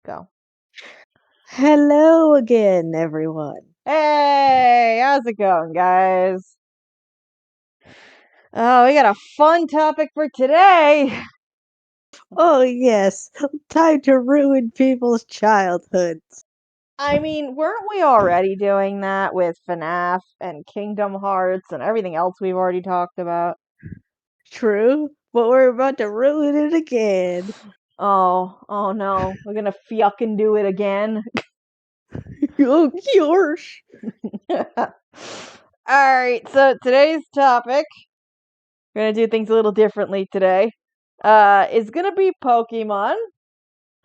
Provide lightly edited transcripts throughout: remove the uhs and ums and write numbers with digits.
Go. Hello again, everyone. Hey, how's it going, guys? Oh, we got a fun topic for today. Oh, yes, time to ruin people's childhoods. I mean, weren't we already doing that with FNAF and Kingdom Hearts and everything else we've already talked about? True, but we're about to ruin it again. Oh no, we're gonna fucking do it again. Oh, gosh. Alright, so today's topic, we're gonna do things a little differently today, is gonna be Pokemon.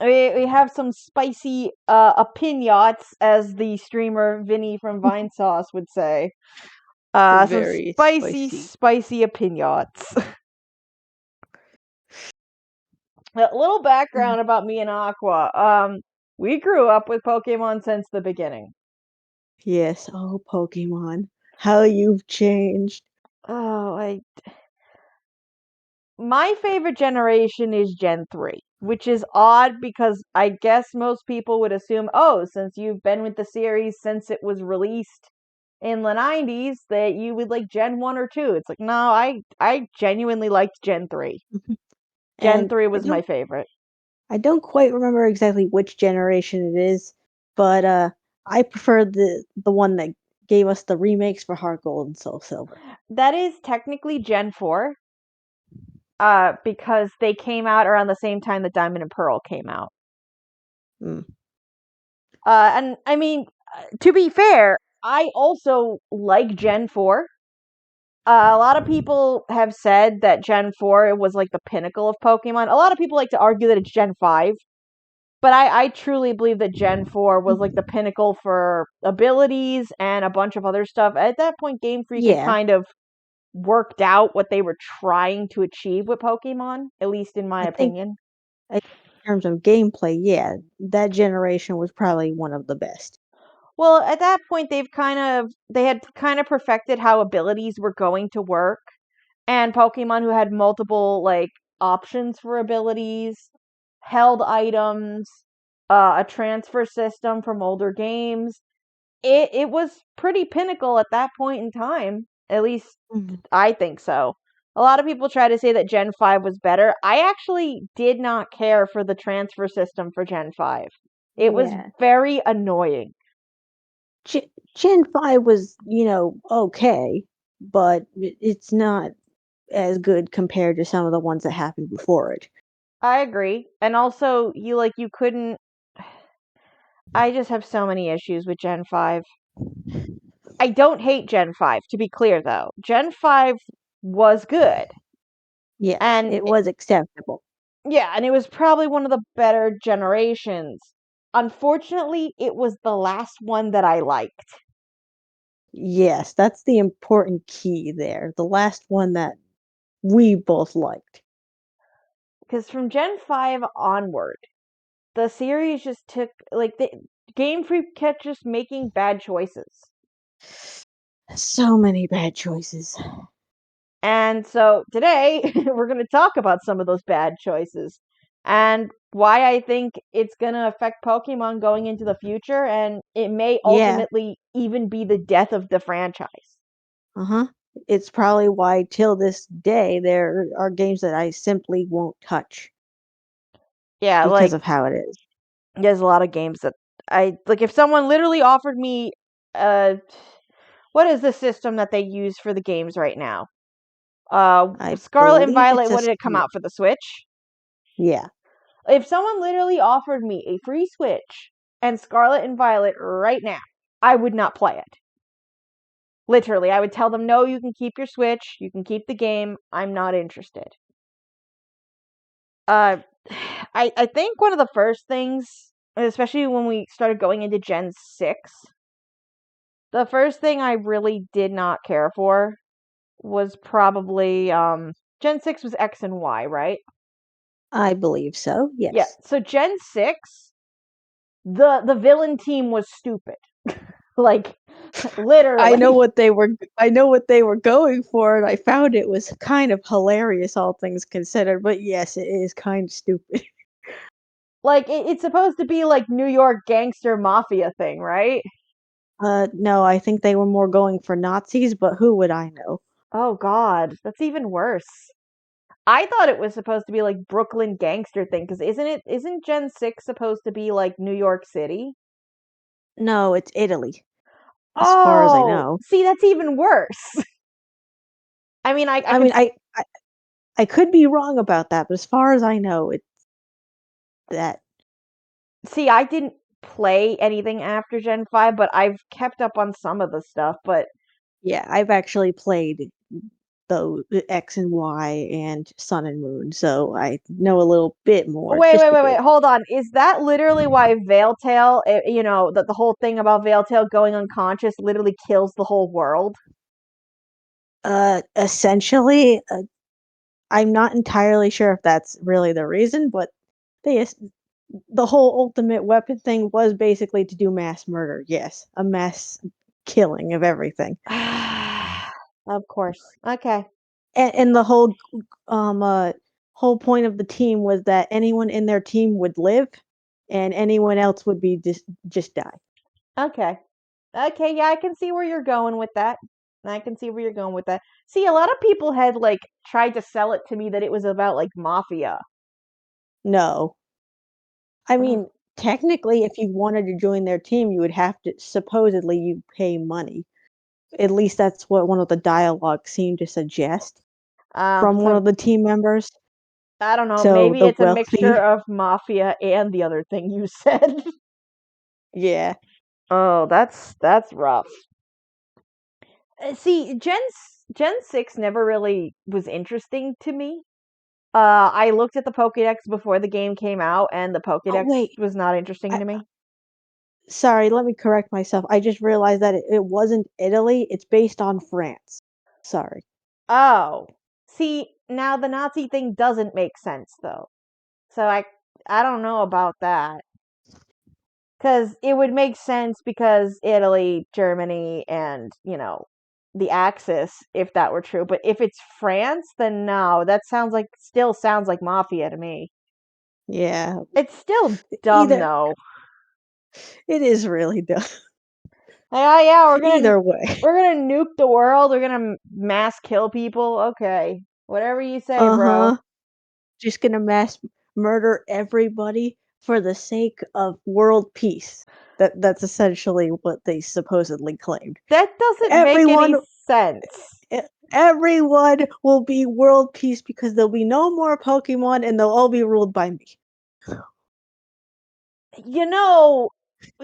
We have some spicy opiniots, as the streamer Vinny from Vine Sauce would say. Some Very spicy, spicy. spicy opiniots. A little background about me and Aqua. We grew up with Pokemon since the beginning. Yes, oh, Pokemon, how you've changed. Oh, my favorite generation is Gen 3, which is odd because I guess most people would assume, oh, since you've been with the series since it was released in the 90s, that you would like Gen 1 or 2. It's like, no, I genuinely liked Gen 3. Gen And 3 I was my don't, favorite. I don't quite remember exactly which generation it is, but I prefer the one that gave us the remakes for Heart Gold and Soul Silver. That is technically Gen 4, because they came out around the same time that Diamond and Pearl came out. Mm. And I mean, to be fair, I also like Gen 4. A lot of people have said that Gen 4 was like the pinnacle of Pokemon. A lot of people like to argue that it's Gen 5, but I truly believe that Gen 4 was like the pinnacle for abilities and a bunch of other stuff. At that point, Game Freak had Yeah, kind of worked out what they were trying to achieve with Pokemon, at least in my I think opinion. in terms of gameplay, yeah, that generation was probably one of the best. Well, at that point, they had kind of perfected how abilities were going to work, and Pokemon who had multiple like options for abilities, held items, a transfer system from older games. It was pretty pinnacle at that point in time. At least Mhm. I think so. A lot of people try to say that Gen 5 was better. I actually did not care for the transfer system for Gen 5. It was Yeah. very annoying. Gen 5 was, okay, but it's not as good compared to some of the ones that happened before it. I agree. And also, you couldn't. I just have so many issues with Gen 5. I don't hate Gen 5, to be clear though. Gen 5 was good. Yes, And it was acceptable. yeah, and it was probably one of the better generations. Unfortunately, it was the last one that I liked. Yes, that's the important key there. The last one that we both liked. Because from Gen 5 onward, the series just took, like, the Game Freak kept just making bad choices. So many bad choices. And so today we're going to talk about some of those bad choices and why I think it's going to affect Pokemon going into the future, and it may Yeah, ultimately even be the death of the franchise. uh-huh. It's probably why till this day there are games that I simply won't touch Yeah, because like of how it is. there's a lot of games that I like. If someone literally offered me, uh, what is the system that they use for the games right now? I Scarlet and believe Violet. it's a What did it come Switch. out for the Switch? Yeah. If someone literally offered me a free Switch and Scarlet and Violet right now, I would not play it. Literally, I would tell them, no, you can keep your Switch, you can keep the game, I'm not interested. Uh, I think one of the first things, especially when we started going into Gen 6, the first thing I really did not care for was probably, Gen 6 was X and Y, right? I believe so. Yeah, Yes. so Gen 6, the villain team was stupid. Like, literally. I know what they were going for, and I found it was kind of hilarious all things considered, but yes, it is kind of stupid. Like it's supposed to be like New York gangster mafia thing, right? No, I think they were more going for Nazis, but who would I know? Oh God, that's even worse. I thought it was supposed to be like Brooklyn gangster thing because isn't Gen 6 supposed to be like New York City? No, it's Italy, as far as I Oh, know. see, that's even worse. I mean, I I could mean, I could be wrong about that, but as far as I know, it's that. see, I didn't play anything after Gen 5, but I've kept up on some of the stuff. But Yeah, I've actually played the X and Y and Sun and Moon, so I know a little bit more, wait, just wait, a wait, wait, bit. hold on. Is that literally why Veiltail, the whole thing about Veiltail going unconscious literally kills the whole world? Essentially, I'm not entirely sure if that's really the reason, but they the whole ultimate weapon thing was basically to do mass murder. Yes, a mass killing of everything, Of course. Okay. and the whole point of the team was that anyone in their team would live, and anyone else would be just die. Okay. Okay, yeah, I can see where you're going with that. I can see where you're going with that. See, a lot of people had like tried to sell it to me that it was about like mafia. No, I Ugh. mean technically, if you wanted to join their team, you would have to supposedly you pay money. At least that's what one of the dialogues seemed to suggest from one So of the team members. I don't know, So maybe the it's a mixture wealthy, of mafia and the other thing you said. yeah. Oh, that's rough. See, Gen 6 never really was interesting to me. I looked at the Pokédex before the game came out, and the Oh Pokédex wait, was not interesting I to me. sorry, let me correct myself. I just realized that it wasn't Italy. It's based on France. Sorry. Oh, see, now the Nazi thing doesn't make sense though. So I don't know about that because it would make sense because Italy, Germany, and the Axis if that were true. But if it's France, then no, that still sounds like mafia to me. Yeah. It's still dumb Either though. it is really dumb. Like, oh yeah, Either way. we're gonna nuke the world. We're gonna mass kill people. Okay, whatever you say, bro. Uh-huh. Just gonna mass murder everybody for the sake of world peace. That's essentially what they supposedly claimed. That doesn't make Everyone any sense. everyone will be world peace because there'll be no more Pokemon and they'll all be ruled by me. You know,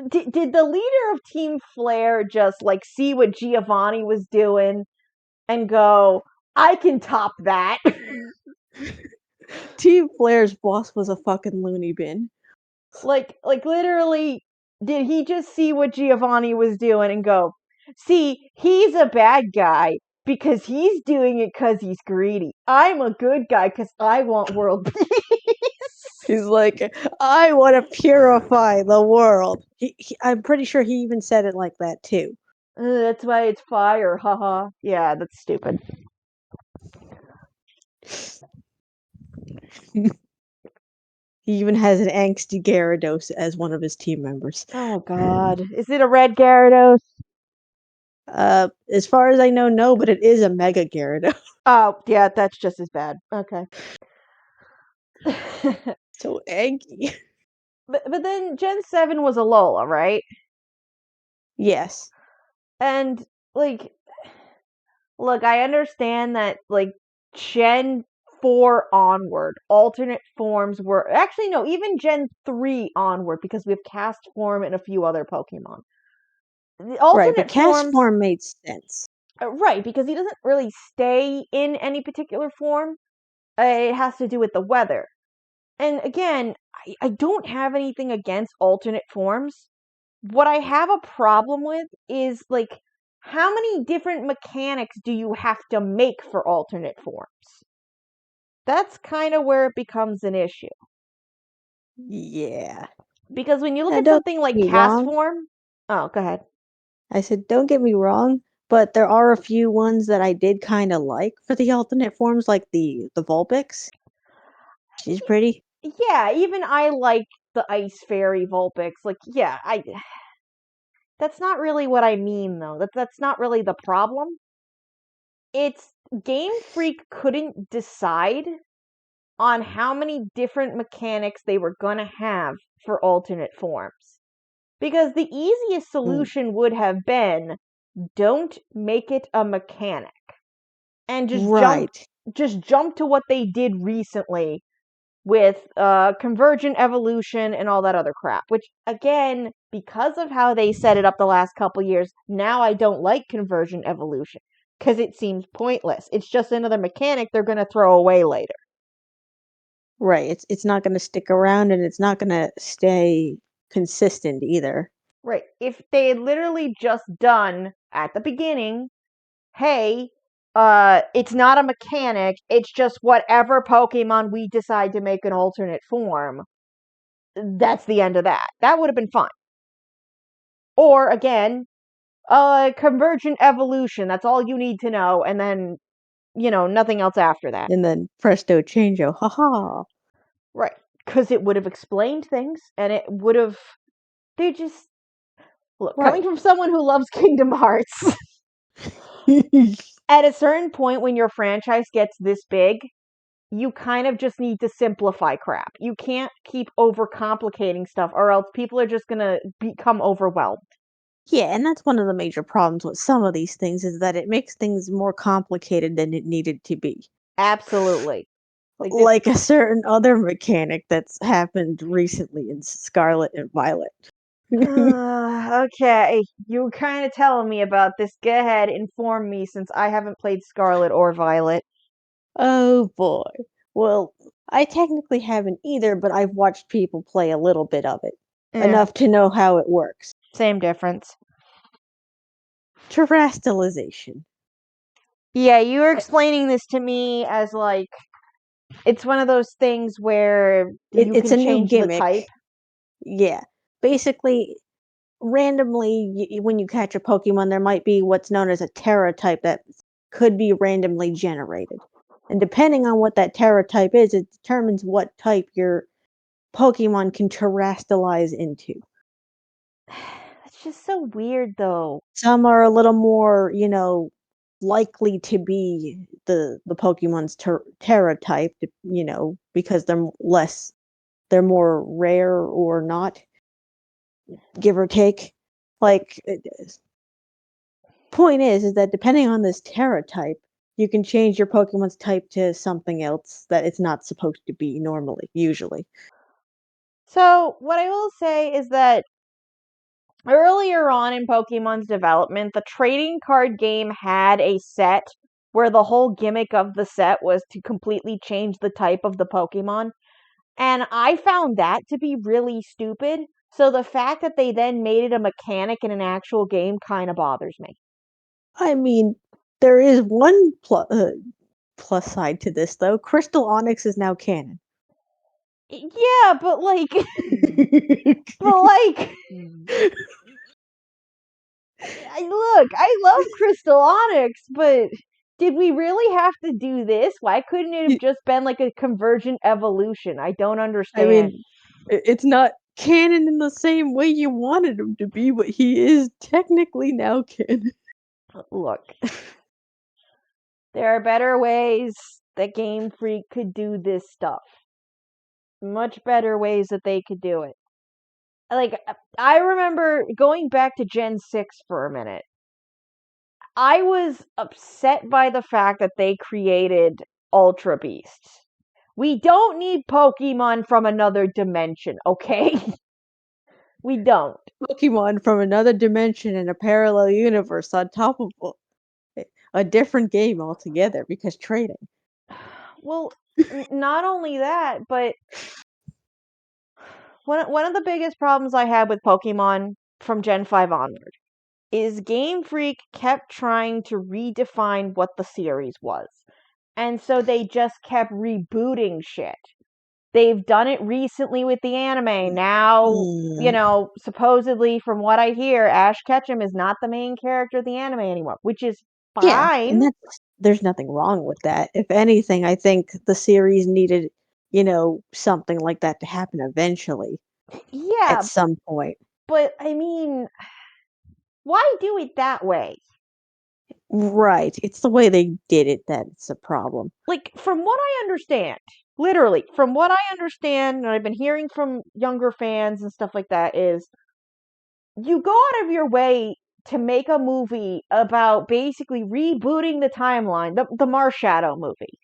did the leader of Team Flare just like see what Giovanni was doing and go, I can top that? Team Flare's boss was a fucking loony bin. like literally, did he just see what Giovanni was doing and go, see, he's a bad guy because he's doing it because he's greedy. I'm a good guy because I want world He's peace. like, I want to purify the world. I'm pretty sure he even said it like that too. That's why it's fire, haha. Yeah, that's stupid. He even has an angsty Gyarados as one of his team members. Oh god. Is it a red Gyarados? As far as I know, no, but it is a Mega Gyarados. Oh, yeah, that's just as bad. Okay. So angry. But then Gen 7 was a Lola, right? Yes. And like look, I understand that like Gen 4 onward, alternate forms were actually no, even Gen 3 onward because we have cast form and a few other Pokemon. The Right, but alternate Cast forms Form made sense. right, because he doesn't really stay in any particular form. It has to do with the weather. And again, I don't have anything against alternate forms. What I have a problem with is like how many different mechanics do you have to make for alternate forms? That's kind of where it becomes an issue. Yeah. Because when you look And at don't something get like me cast wrong. form, oh, go ahead. I said, don't get me wrong, but there are a few ones that I did kind of like for the alternate forms, like the Vulpix. She's pretty. Yeah, even I like the Ice Fairy Vulpix. Like, yeah, that's not really what I mean though. That's not really the problem. It's Game Freak couldn't decide on how many different mechanics they were going to have for alternate forms. Because the easiest Mm, solution would have been don't make it a mechanic and right. just jump to what they did recently with convergent evolution and all that other crap, which again, because of how they set it up the last couple years, now I don't like convergent evolution because it seems pointless. It's just another mechanic they're going to throw away later. Right. It's not gonna stick around and it's not gonna stay consistent either. Right. If they had literally just done at the beginning, hey, it's not a mechanic, it's just whatever Pokemon we decide to make an alternate form. That's the end of that. That would have been fine. Or again, convergent evolution. That's all you need to know, and then nothing else after that. And then presto changeo, haha. Right? Because it would have explained things, and it would have. They just look coming Right. from someone who loves Kingdom Hearts. At a certain point, when your franchise gets this big, you kind of just need to simplify crap. You can't keep overcomplicating stuff, or else people are just gonna become overwhelmed. Yeah, and that's one of the major problems with some of these things is that it makes things more complicated than it needed to be. Absolutely. Like this. Like a certain other mechanic that's happened recently in Scarlet and Violet. Okay, you were kind of telling me about this. Go ahead, inform me since I haven't played Scarlet or Violet. Oh boy. Well, I technically haven't either, but I've watched people play a little bit of it. Eh, Enough to know how it works. same difference. Terastallization. Yeah, you were explaining this to me as like it's one of those things where you It's can a new change the type. gimmick. Yeah. Basically, randomly, when you catch a Pokemon, there might be what's known as a Terra type that could be randomly generated. And depending on what that Terra type is, it determines what type your Pokemon can terastallize into. It's just so weird though. Some are a little more, likely to be the Pokemon's Terra type, because they're more rare or not, give or take. Like, point is that depending on this Terra type, you can change your Pokemon's type to something else that it's not supposed to be normally, usually. So, what I will say is that earlier on in Pokemon's development, the trading card game had a set where the whole gimmick of the set was to completely change the type of the Pokemon. And I found that to be really stupid. So the fact that they then made it a mechanic in an actual game kind of bothers me. I mean, there is one plus side to this, though. Crystal Onyx is now canon. Yeah, but like, but like, look, I love Crystal Onyx, but did we really have to do this? Why couldn't it have Y- just been like a convergent evolution? I don't I understand. mean, it's not canon in the same way you wanted him to be, but he is technically now canon. Look, there are better ways that Game Freak could do this stuff. Much better ways that they could do it. Like, I remember going back to Gen 6 for a minute. I was upset by the fact that they created Ultra Beasts. We don't need Pokemon from another dimension, okay? We don't. Pokemon from another dimension in a parallel universe on top of a different game altogether because trading. Well, not only that, but one of the biggest problems I had with Pokemon from Gen 5 onward is Game Freak kept trying to redefine what the series was. And so they just kept rebooting shit. They've done it recently with the anime. Now, Mm, supposedly from what I hear, Ash Ketchum is not the main character of the anime anymore, which is yeah, fine. and there's nothing wrong with that. If anything, I think the series needed, something like that to happen eventually. Yeah, at some point. but I mean, why do it that way? Right. It's the way they did it that's a problem. Like, from what I understand, literally, from what I understand, and I've been hearing from younger fans and stuff like that, is you go out of your way to make a movie about basically rebooting the timeline, the Marshadow movie.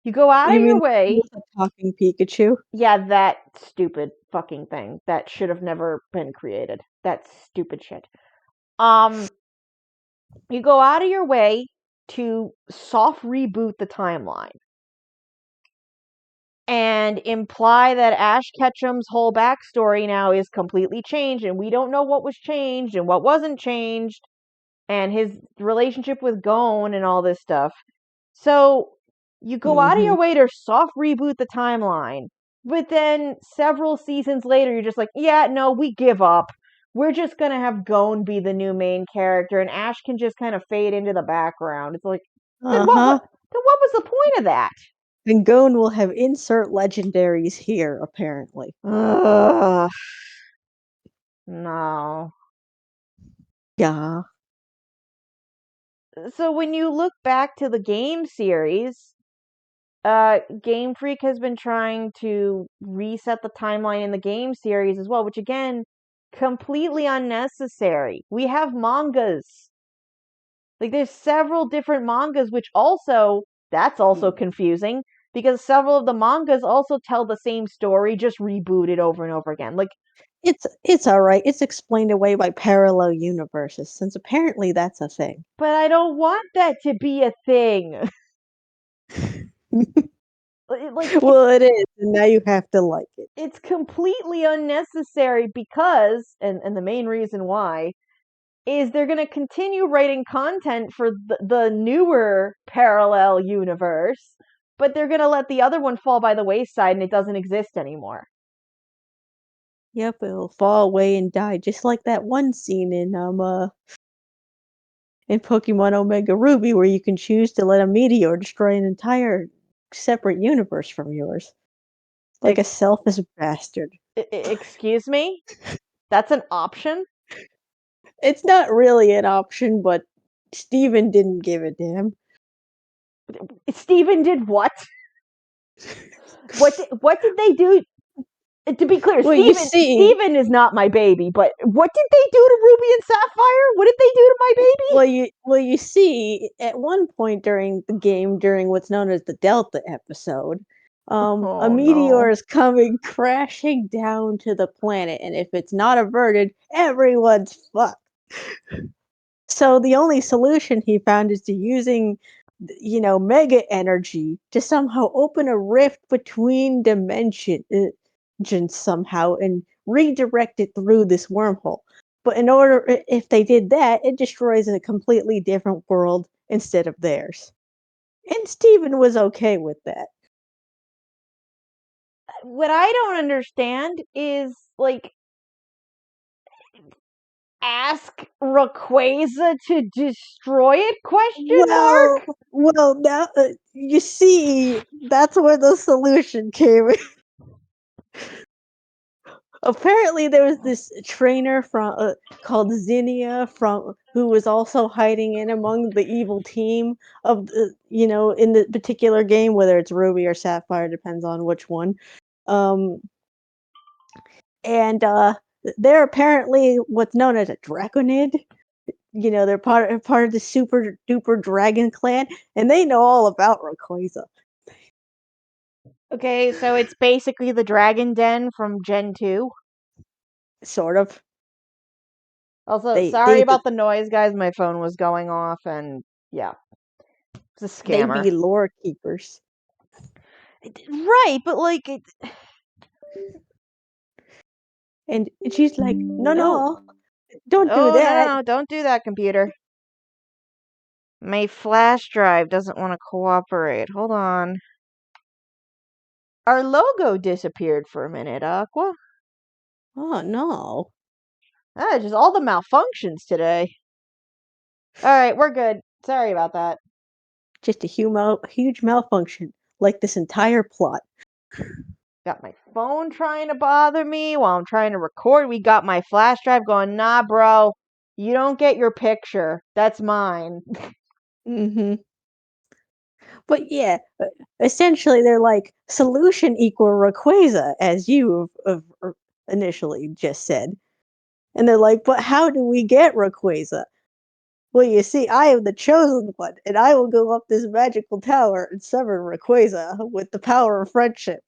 You go out You of mean your way, with a talking Pikachu? yeah, that stupid fucking thing that should have never been created. That stupid shit. Um, you go out of your way to soft reboot the timeline and imply that Ash Ketchum's whole backstory now is completely changed and we don't know what was changed and what wasn't changed and his relationship with Gon and all this stuff. So you go out of Mm-hmm. your way to soft reboot the timeline, but then several seasons later, you're just like, yeah, no, we give up. We're just gonna have Gon be the new main character, and Ash can just kind of fade into the background. It's like, then what? Uh-huh. Then what was the point of that? And Gon will have insert legendaries here, apparently. Ugh, no. Yeah. So when you look back to the game series, Game Freak has been trying to reset the timeline in the game series as well, which again, completely unnecessary. We have mangas. Like there's several different mangas, which also that's also confusing because several of the mangas also tell the same story, just rebooted over and over again. Like, It's alright. It's explained away by parallel universes, since apparently that's a thing. but I don't want that to be a thing. Like Well, it is, and now you have to like it. it's completely unnecessary because and the main reason why is they're going to continue writing content for the newer parallel universe, but they're going to let the other one fall by the wayside and it doesn't exist anymore. Yep, it'll fall away and die, just like that one scene in Pokemon Omega Ruby where you can choose to let a meteor destroy an entire separate universe from yours. Like a Ex- selfish bastard. excuse me? That's an option? It's not really an option, but Steven didn't give a damn. Steven did what? What did they do? To be clear, Well, you see, Steven is not my baby, but what did they do to Ruby and Sapphire? What did they do to my baby? you see, at one point during the game, during what's known as the Delta episode, a Oh meteor no. is coming crashing down to the planet, and if it's not averted, everyone's fucked. So the only solution he found is to using, mega energy to somehow open a rift between dimensions somehow and redirect it through this wormhole. But if they did that, it destroys a completely different world instead of theirs. And Steven was okay with that. What I don't understand is like ask Rayquaza to destroy it? Question Well, mark. now you see, that's where the solution came. Apparently, there was this trainer from called Zinnia from who was also hiding in among the evil team of in the particular game, whether it's Ruby or Sapphire, depends on which one. Um, and they're apparently what's known as a Draconid. They're part of the super duper dragon clan, and they know all about Rayquaza. Okay, so it's basically the Dragon Den from Gen 2. Sort of. Also, They sorry they about the noise, guys. My phone was going off, and yeah, it's a they scammer. be lore keepers. Right, but like, And she's like, no, oh, no, don't do oh, no, no, that. no, don't do that, computer. My flash drive doesn't want to cooperate. Hold on. Our logo disappeared for a minute, Aqua. Oh no. Just all the malfunctions today. Alright, we're good. Sorry about that. Just a huge malfunction, like this entire plot. got my phone trying to bother me while I'm trying to record. We got my flash drive going, nah, bro, you don't get your picture. That's mine. Mhm. But yeah, essentially they're like solution equal Rayquaza, as you have initially just said. And they're like, but how do we get Rayquaza? Well, you see, I am the chosen one, and I will go up this magical tower and summon Rayquaza with the power of friendship.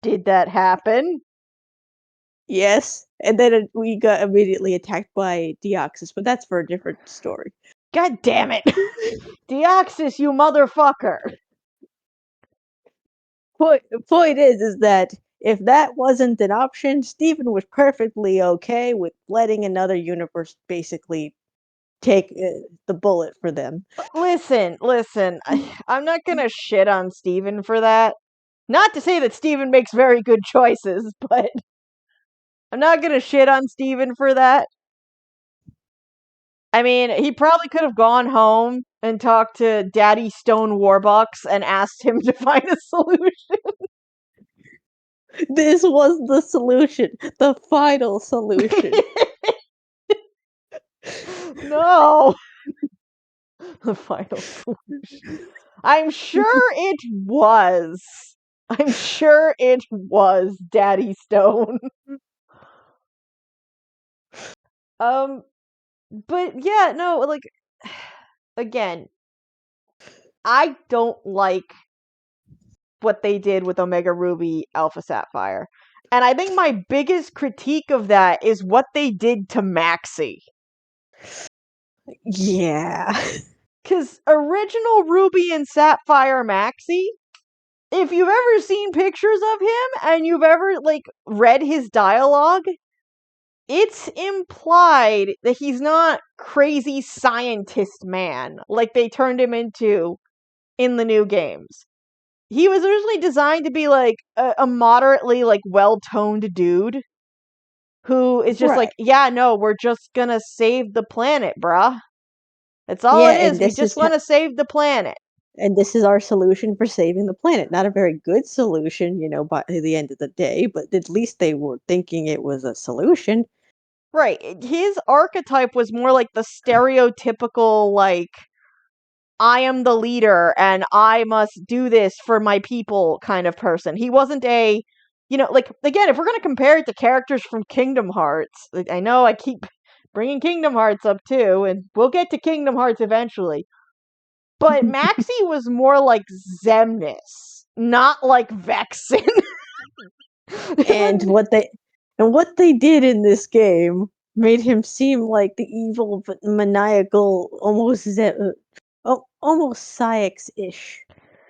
Did that happen? Yes, and then we got immediately attacked by Deoxys, but that's for a different story. God damn it. Deoxys, you motherfucker. Point is that if that wasn't an option, Steven was perfectly okay with letting another universe basically take the bullet for them. Listen, I'm not gonna shit on Steven for that. Not to say that Steven makes very good choices, but I'm not gonna shit on Steven for that. I mean, he probably could have gone home and talked to Daddy Stone Warbucks and asked him to find a solution. This was the solution, the final solution. No, the final solution. I'm sure it was. I'm sure it was Daddy Stone. Um, but yeah, no, like again, I don't like what they did with Omega Ruby Alpha Sapphire. And I think my biggest critique of that is what they did to Maxie. Yeah. Cause original Ruby and Sapphire Maxie, if you've ever seen pictures of him and you've ever like read his dialogue, it's implied that he's not crazy scientist man like they turned him into in the new games. He was originally designed to be like a moderately like well-toned dude who is just like, Right. yeah, no, we're just gonna save the planet, bruh. That's all Yeah, it is. We just want to save the planet. and this is our solution for saving the planet. Not a very good solution, by the end of the day, but at least they were thinking it was a solution. Right. His archetype was more like the stereotypical, like, I am the leader and I must do this for my people kind of person. He wasn't like, again, if we're going to compare it to characters from Kingdom Hearts, like, I know I keep bringing Kingdom Hearts up too, and we'll get to Kingdom Hearts eventually. But Maxie was more like Zemnis, not like Vexen. and what they did in this game made him seem like the evil but maniacal, almost Cyax-ish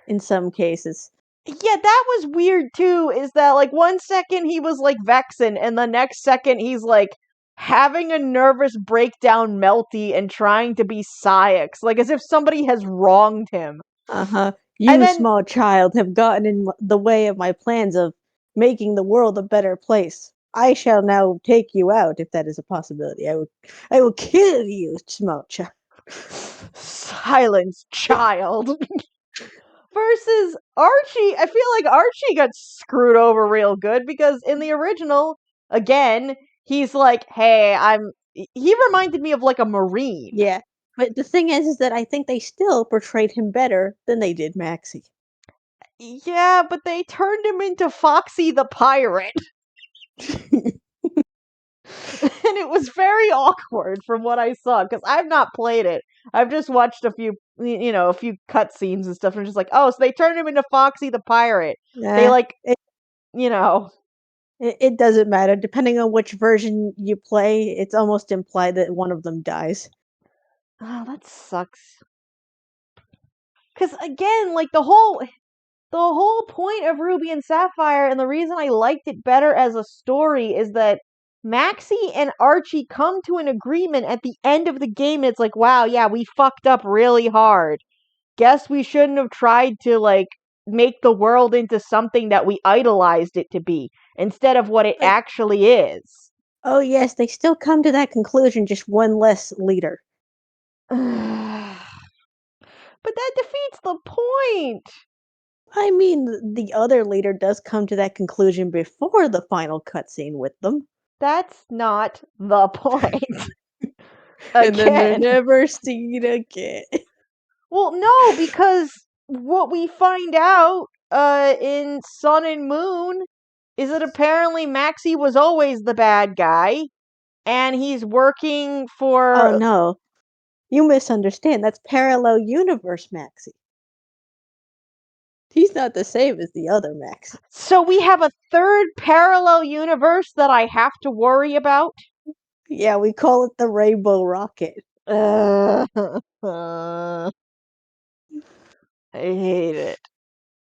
in some cases. Yeah, that was weird too, is that like 1 second he was like Vexen, and the next second he's like having a nervous breakdown melty and trying to be Cyax, like as if somebody has wronged him. Uh-huh. And You, then small child, have gotten in the way of my plans of making the world a better place. I shall now take you out, if that is a possibility. I will kill you, small child. silence, child. Versus Archie, I feel like Archie got screwed over real good because in the original, again, he's like, "Hey, he reminded me of like a marine." Yeah, but the thing is that I think they still portrayed him better than they did Maxie. Yeah, but they turned him into Foxy the Pirate. And it was very awkward from what I saw because I've not played it. I've just watched a few cutscenes and stuff. And I'm just like, oh, so they turned him into Foxy the Pirate. They Nah, like, it, you know, it doesn't matter. Depending on which version you play, it's almost implied that one of them dies. oh, that sucks. Because again, like the whole point of Ruby and Sapphire, and the reason I liked it better as a story, is that Maxie and Archie come to an agreement at the end of the game, and it's like, wow, yeah, we fucked up really hard. Guess we shouldn't have tried to, like, make the world into something that we idolized it to be, instead of what it But actually is. oh yes, they still come to that conclusion, just one less leader. But that defeats the point! I mean, the other leader does come to that conclusion before the final cutscene with them, That's not the point. and then they're Again. never seen again. Well, no, because what we find out in Sun and Moon is that apparently Maxie was always the bad guy, and he's working Oh for. no, you misunderstand. That's parallel universe Maxie. He's not the same as the other Maxie. So we have a third parallel universe that I have to worry about? Yeah, we call it the Rainbow Rocket. Uh, I hate it.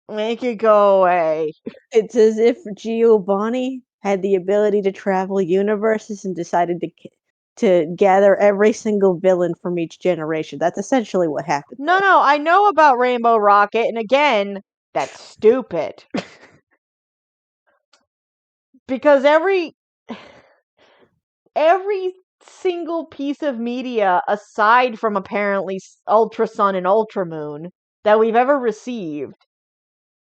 Make it go away. It's as if Giovanni had the ability to travel universes and decided to gather every single villain from each generation. That's essentially what happened No, there. no, I know about Rainbow Rocket, and again, that's stupid. Because every single piece of media aside from apparently Ultra Sun and Ultra Moon that we've ever received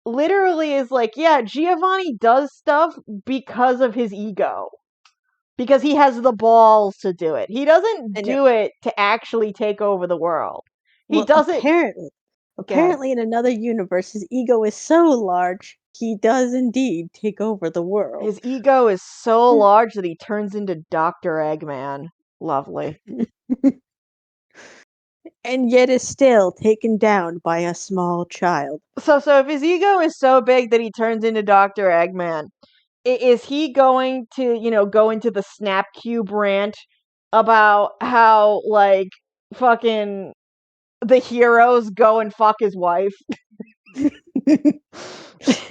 literally is like, yeah, Giovanni does stuff because of his ego. Because he has the balls to do it. He doesn't And do it to actually take over the world. He well, does it. God, apparently in another universe, his ego is so large he does indeed take over the world. his ego is so large that he turns into Dr. Eggman. Lovely. And yet is still taken down by a small child. So if his ego is so big that he turns into Dr. Eggman, is he going to, go into the Snap Cube rant about how, like, fucking the heroes go and fuck his wife?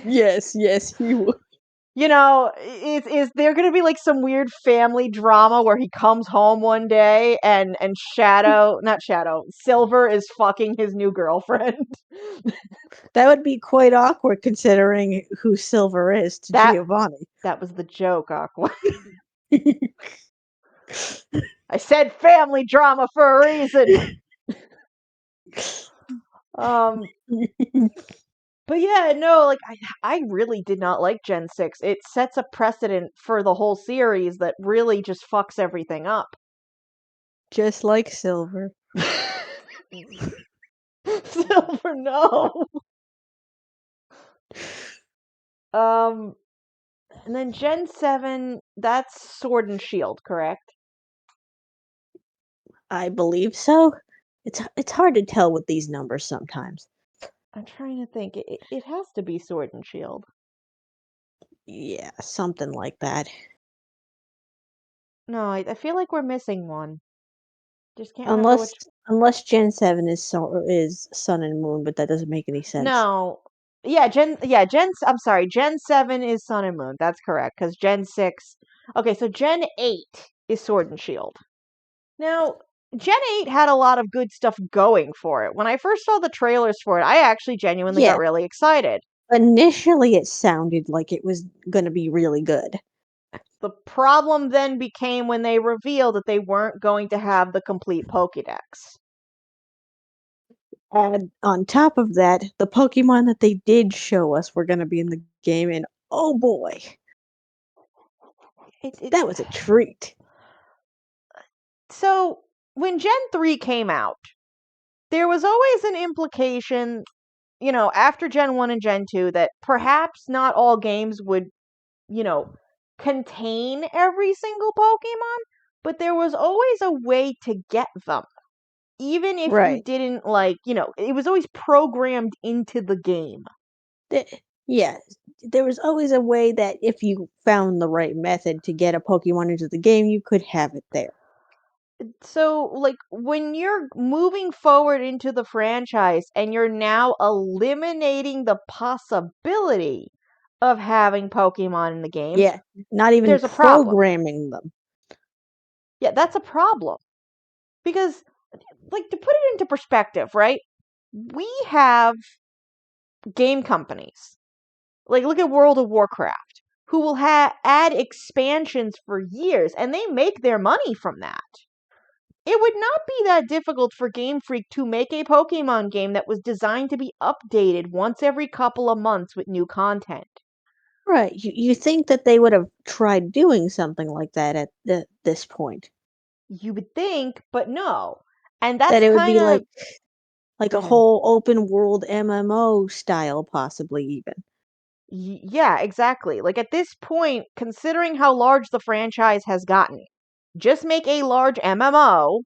Yes, he would. Is there gonna be like some weird family drama where he comes home one day and not Shadow, Silver is fucking his new girlfriend? That would be quite awkward considering who Silver is to that Giovanni. that was the joke, Aqua. I said family drama for a reason. Um, but yeah, no, like I really did not like Gen 6. It sets a precedent for the whole series that really just fucks everything up. Just like Silver. Silver, no. Um, and then Gen 7, that's Sword and Shield, correct? I believe so. It's hard to tell with these numbers sometimes. I'm trying to think. It has to be Sword and Shield. Yeah, something like that. No, I feel like we're missing one. Just can't remember Unless which. unless Gen 7 is Sun and Moon, but that doesn't make any sense. No. I'm sorry. Gen 7 is Sun and Moon. That's correct. Because Gen 6. Okay, so Gen 8 is Sword and Shield. Now, Gen 8 had a lot of good stuff going for it. When I first saw the trailers for it, I actually genuinely got Yeah, really excited. initially it sounded like it was going to be really good. The problem then became when they revealed that they weren't going to have the complete Pokédex. And on top of that, the Pokemon that they did show us were going to be in the game, and oh boy, It, it, that was a treat. so, when Gen 3 came out, there was always an implication, after Gen 1 and Gen 2, that perhaps not all games would, you know, contain every single Pokemon, but there was always a way to get them. Even if you Right. didn't, it was always programmed into the game. Yeah, there was always a way that if you found the right method to get a Pokemon into the game, you could have it there. So, like, when you're moving forward into the franchise and you're now eliminating the possibility of having Pokemon in the game, Yeah, not even there's a problem. programming them. Yeah, that's a problem. Because, like, to put it into perspective, right? We have game companies. Like, look at World of Warcraft, who will add expansions for years, and they make their money from that. It would not be that difficult for Game Freak to make a Pokemon game that was designed to be updated once every couple of months with new content. Right. You think that they would have tried doing something like that at this point. You would think, but no. And That that's it would kind be of. like Go a ahead. whole open world MMO style, possibly even. Yeah, exactly. Like at this point, considering how large the franchise has gotten, just make a large MMO.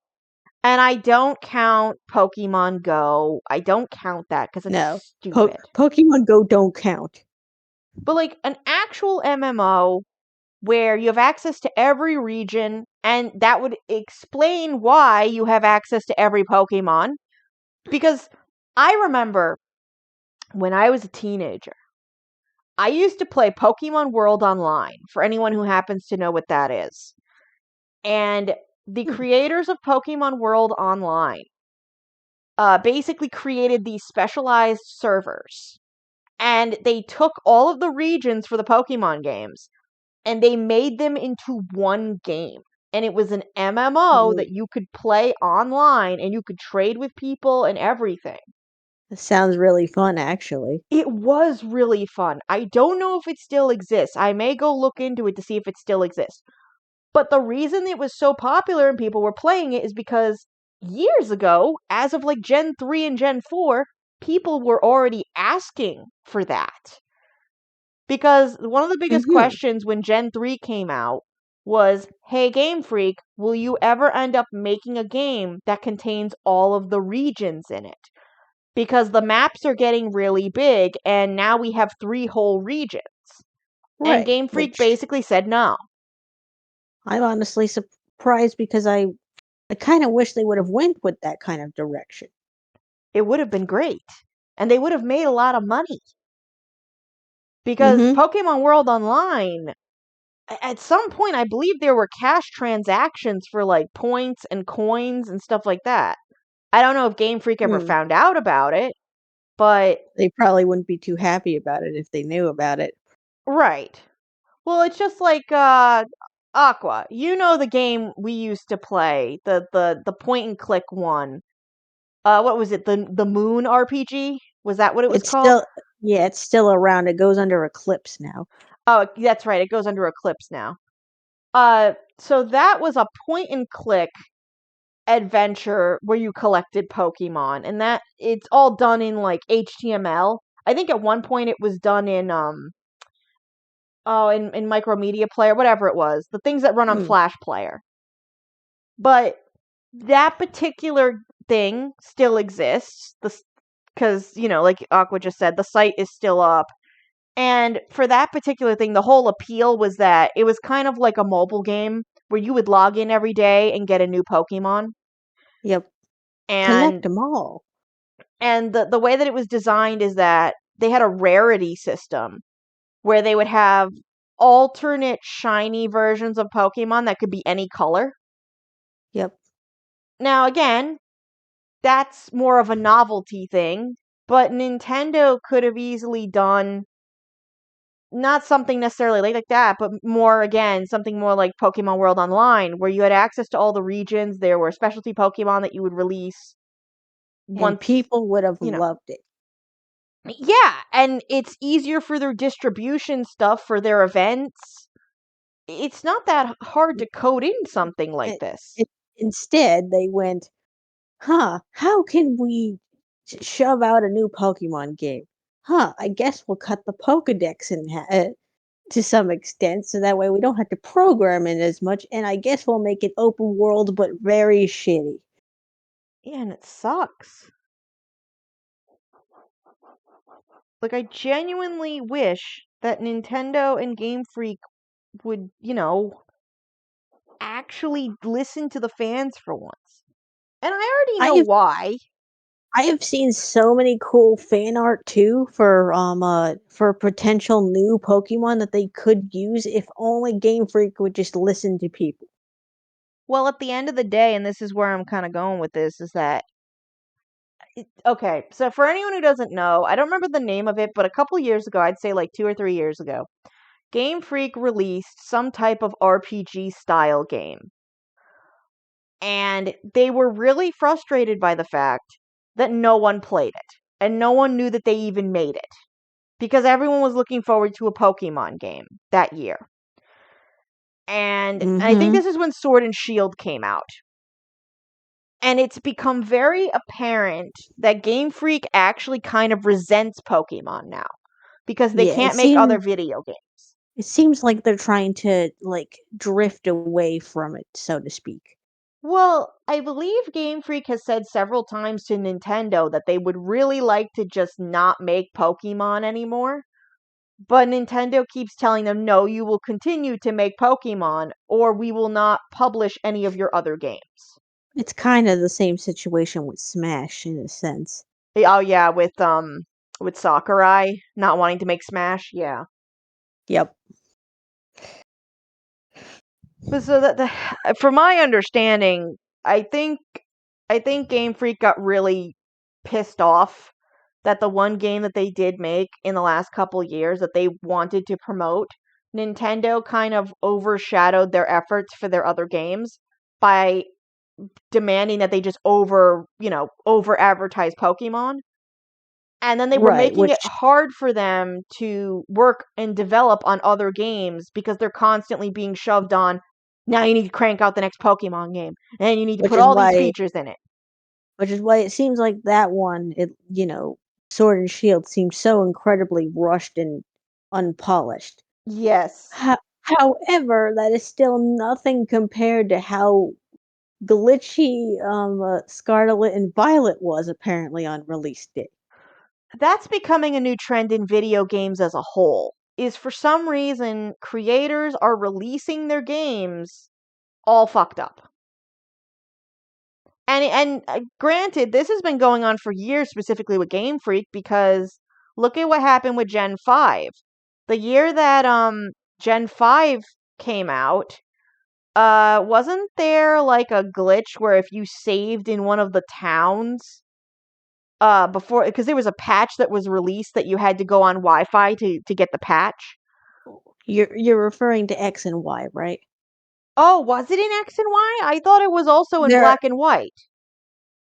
And I don't count Pokemon Go. I don't count that because it's No, stupid. Pokemon Go don't count. But like an actual MMO where you have access to every region, and that would explain why you have access to every Pokemon. Because I remember when I was a teenager, I used to play Pokemon World Online, for anyone who happens to know what that is. And the Hmm. creators of Pokemon World Online basically created these specialized servers. And they took all of the regions for the Pokemon games and they made them into one game. And it was an MMO that Ooh, you could play online and you could trade with people and everything. that sounds really fun, actually. It was really fun. I don't know if it still exists. I may go look into it to see if it still exists. But the reason it was so popular and people were playing it is because years ago, as of like Gen 3 and Gen 4, people were already asking for that. Because one of the biggest Hmm. questions when Gen 3 came out was, hey, Game Freak, will you ever end up making a game that contains all of the regions in it? Because the maps are getting really big, and now we have 3 whole regions. And Right. Game Freak Which basically said no. I'm honestly surprised because I kind of wish they would have went with that kind of direction. It would have been great. And they would have made a lot of money. Because Hmm. Pokemon World Online, at some point, I believe there were cash transactions for like points and coins and stuff like that. I don't know if Game Freak ever Hmm. found out about it, but They probably wouldn't be too happy about it if they knew about it. right. Well, it's just like Aqua. You know the game we used to play, the point and click one. What was it? The Moon RPG? Was that what it was It's called? still, yeah, it's still around. It goes under Eclipse now. Oh, that's right. It goes under Eclipse now. So that was a point and click adventure where you collected Pokemon, and that it's all done in like HTML. I think at one point it was done in in Micromedia Player, whatever it was, the things that run on Hmm. Flash Player. But that particular thing still exists. Because like Aqua just said, the site is still up. And for that particular thing, the whole appeal was that it was kind of like a mobile game where you would log in every day and get a new Pokemon. Yep. Collect And them all. the way that it was designed is that they had a rarity system where they would have alternate shiny versions of Pokemon that could be any color. Yep. Now, again, that's more of a novelty thing, but Nintendo could have easily done not something necessarily like that, but more again, something more like Pokemon World Online, where you had access to all the regions. There were specialty Pokemon that you would release And once, people would have you know. loved it. Yeah, and it's easier for their distribution stuff for their events. It's not that hard to code in something like It, this. it, instead, they went, huh, how can we shove out a new Pokemon game? Huh, I guess we'll cut the Pokedex to some extent so that way we don't have to program it as much, and I guess we'll make it open world but very shitty. Yeah, and it sucks. Like, I genuinely wish that Nintendo and Game Freak would, actually listen to the fans for once. And I already I know have why. I have seen so many cool fan art too for potential new Pokemon that they could use if only Game Freak would just listen to people. Well, at the end of the day, and this is where I'm kind of going with this, is that okay, so for anyone who doesn't know, I don't remember the name of it, but a couple years ago, I'd say like 2 or 3 years ago, Game Freak released some type of RPG style game. And they were really frustrated by the fact that no one played it. And no one knew that they even made it. Because everyone was looking forward to a Pokemon game that year. And I think Mm-hmm. this is when Sword and Shield came out. And it's become very apparent that Game Freak actually kind of resents Pokemon now. Because they Yeah, can't make other video games. it seems like they're trying to like drift away from it, so to speak. Well, I believe Game Freak has said several times to Nintendo that they would really like to just not make Pokemon anymore. But Nintendo keeps telling them, no, you will continue to make Pokemon, or we will not publish any of your other games. It's kind of the same situation with Smash in a sense. Oh yeah, with Sakurai not wanting to make Smash, yeah. Yep. But so that from my understanding, I think I think Game Freak got really pissed off that the one game that they did make in the last couple years that they wanted to promote, Nintendo kind of overshadowed their efforts for their other games by demanding that they just over advertise Pokemon. And then they were Right, making it which hard for them to work and develop on other games because they're constantly being shoved on. Now you need to crank out the next Pokemon game, and you need to which put is all these why features in it. it seems like that one Sword and Shield seems so incredibly rushed and unpolished. Yes. However, that is still nothing compared to how glitchy Scarlet and Violet was apparently on release day. That's becoming a new trend in video games as a whole. Is for some reason creators are releasing their games all fucked up. And granted, this has been going on for years, specifically with Game Freak, because look at what happened with Gen 5. The year that Gen 5 came out, wasn't there like a glitch where if you saved in one of the towns before, because there was a patch that was released that you had to go on Wi-Fi to get the patch. You're referring to X and Y, right? Oh, was it in X and Y? I thought it was also in There black and white.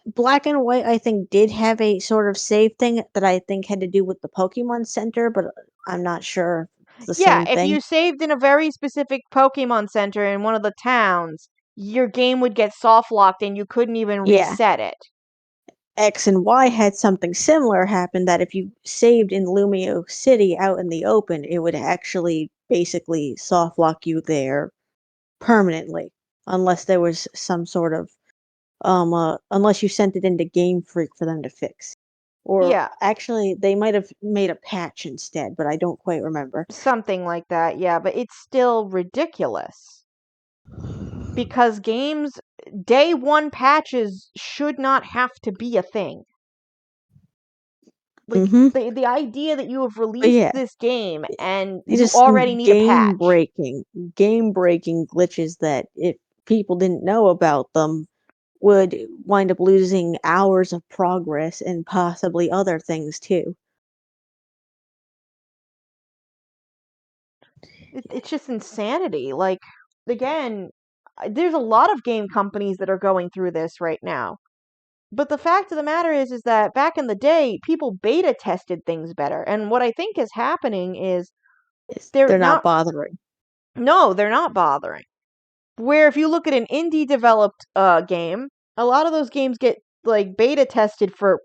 Black and White, I think, did have a sort of save thing that I think had to do with the Pokemon Center, but I'm not sure if it's the Yeah, same if thing. you saved in a very specific Pokemon Center in one of the towns, your game would get soft locked and you couldn't even Yeah. reset it. X and Y had something similar happen that if you saved in Lumio City out in the open, it would actually basically soft lock you there permanently, unless there was some sort of unless you sent it into Game Freak for them to fix. Or Yeah, actually, they might have made a patch instead, but I don't quite remember. something like that. Yeah, but it's still ridiculous because games day one patches should not have to be a thing. Like Mm-hmm. the idea that you have But released yeah, this game and it's you just already need a patch. game breaking glitches that if people didn't know about them would wind up losing hours of progress and possibly other things too. It's just insanity. Like again, there's a lot of game companies that are going through this right now. But the fact of the matter is that back in the day, people beta tested things better. And what I think is happening is they're They're not not, bothering. no, they're not bothering. Where if you look at an indie developed game, a lot of those games get like beta tested for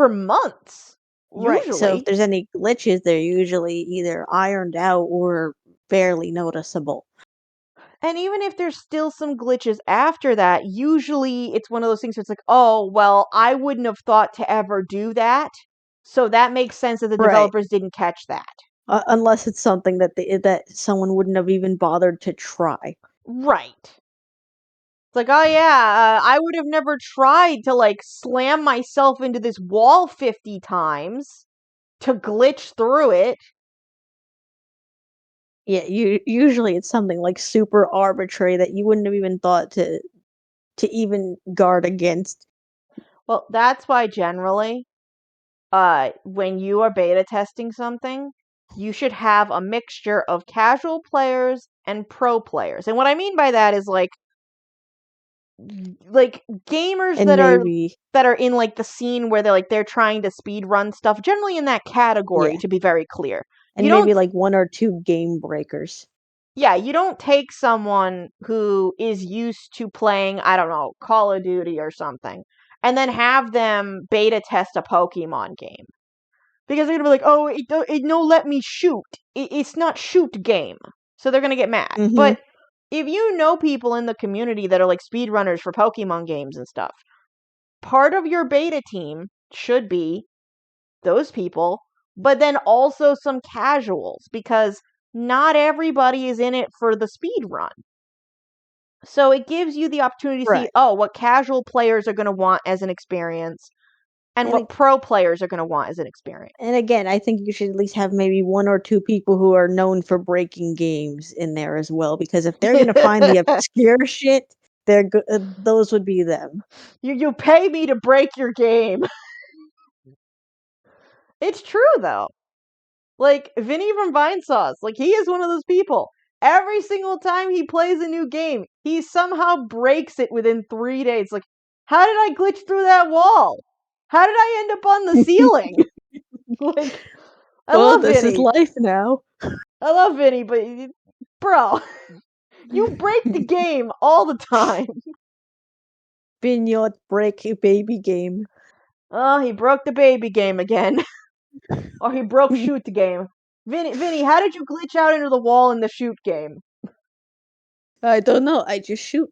months, Right. So if usually. there's any glitches, they're usually either ironed out or barely noticeable. And even if there's still some glitches after that, usually it's one of those things where it's like, oh, well, I wouldn't have thought to ever do that. So that makes sense that the Right. developers didn't catch that. Unless it's something that someone wouldn't have even bothered to try. Right. It's like, oh yeah, I would have never tried to like slam myself into this wall 50 times to glitch through it. Yeah, usually it's something like super arbitrary that you wouldn't have even thought to even guard against. Well, that's why generally, when you are beta testing something, you should have a mixture of casual players and pro players. And what I mean by that is like like gamers And maybe, that are in like the scene where they're trying to speed run stuff, generally in that category, yeah, to be very clear. You and don't maybe like one or two game breakers. Yeah, you don't take someone who is used to playing, I don't know, Call of Duty or something, and then have them beta test a Pokemon game. Because they're gonna be like, oh, it no let me shoot. It's not shoot game. So they're gonna get mad. Mm-hmm. But if you know people in the community that are like speedrunners for Pokemon games and stuff, part of your beta team should be those people, but then also some casuals because not everybody is in it for the speed run. So it gives you the opportunity to see, Right. oh, what casual players are going to want as an experience and And what pro players are going to want as an experience. And again, I think you should at least have maybe one or two people who are known for breaking games in there as well, because if they're gonna find the obscure shit, those would be them. You pay me to break your game. It's true though. Like Vinny from Vinesauce, like he is one of those people. Every single time he plays a new game, he somehow breaks it within 3 days. Like, how did I glitch through that wall? How did I end up on the ceiling? Like, I Well, love this is Vinny. life now. I love Vinny, but bro, you break the game all the time. Vignette break baby game. Oh, he broke the baby game again. Or he broke shoot the game. Vinny, how did you glitch out into the wall in the shoot game? I don't know. I just shoot.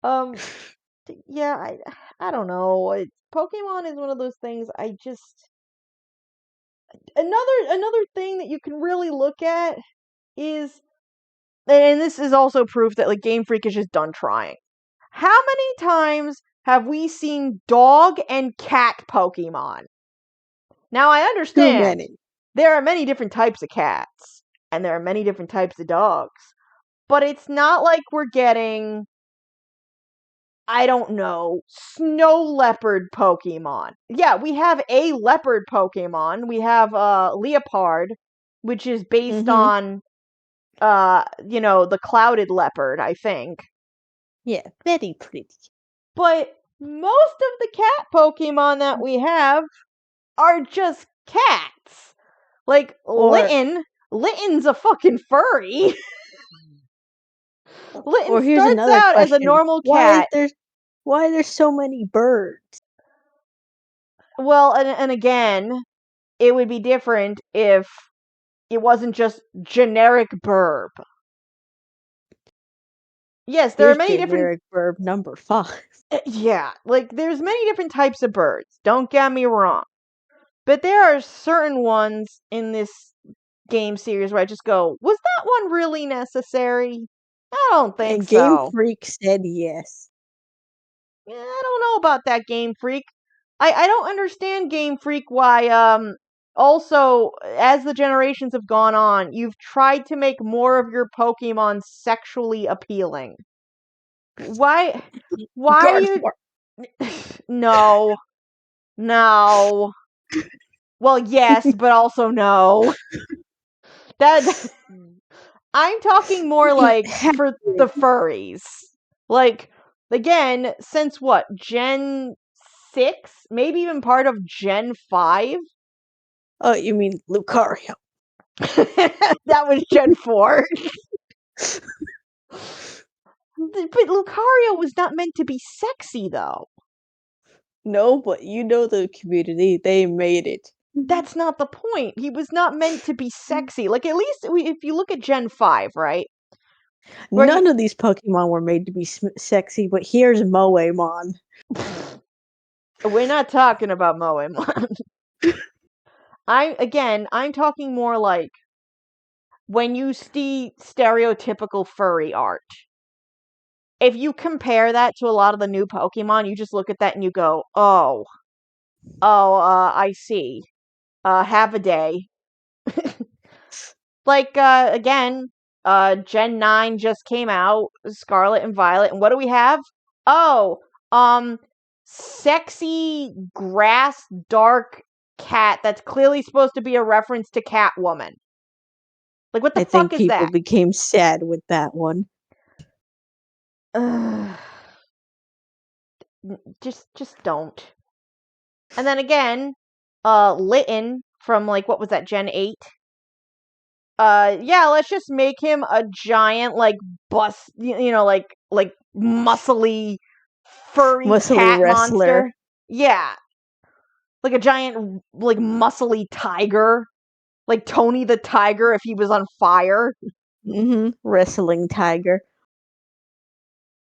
Um, yeah, I don't know. Pokemon is one of those things. I just another thing that you can really look at is, and this is also proof that like Game Freak is just done trying. How many times have we seen dog and cat Pokemon? Now I Too understand many. there are many different types of cats and there are many different types of dogs, but it's not like we're getting, I don't know, snow leopard Pokemon. Yeah, we have a leopard Pokemon. We have Leopard, which is based Mm-hmm. on the clouded leopard, I think. Yeah, very pretty. But most of the cat Pokemon that we have are just cats. Like Or Litten's a fucking furry. Litten or here's starts another out as a question. normal cat. Why are there so many birds? Well, and again, it would be different if it wasn't just generic burb. Yes, there are Here's many different. generic verb number 5. Yeah, like there's many different types of birds. Don't get me wrong, but there are certain ones in this game series where I just go, was that one really necessary? I don't think And Game so. Freak said yes. Yeah, I don't know about that, Game Freak. I don't understand, Game Freak, why also as the generations have gone on, you've tried to make more of your Pokemon sexually appealing. Why why you Gardevoir. no. No. Well, yes, but also no. That I'm talking more like for the Hagrid. furries. Like, again, since what? Gen 6? Maybe even part of Gen 5? Oh, you mean Lucario. That was Gen 4. But Lucario was not meant to be sexy, though. No, but you know the community. They made it. That's not the point. He was not meant to be sexy. Like, at least if you look at Gen 5, right? Where you. None of these Pokemon were made to be sexy, but here's Moemon. We're not talking about Moemon. I'm talking more like when you see stereotypical furry art. If you compare that to a lot of the new Pokemon, you just look at that and you go, I see. Have a day. Like, again, Gen 9 just came out, Scarlet and Violet, and what do we have? Oh, um, sexy grass dark cat that's clearly supposed to be a reference to Catwoman. Like, what the I fuck think is people that? became sad with that one. Ugh. Just don't. And then again, Litten from like what was that, Gen 8? Yeah, let's just make him a giant like like muscly furry Muscly cat wrestler. monster. Yeah, like a giant like muscly tiger, like Tony the Tiger if he was on fire. Wrestling tiger.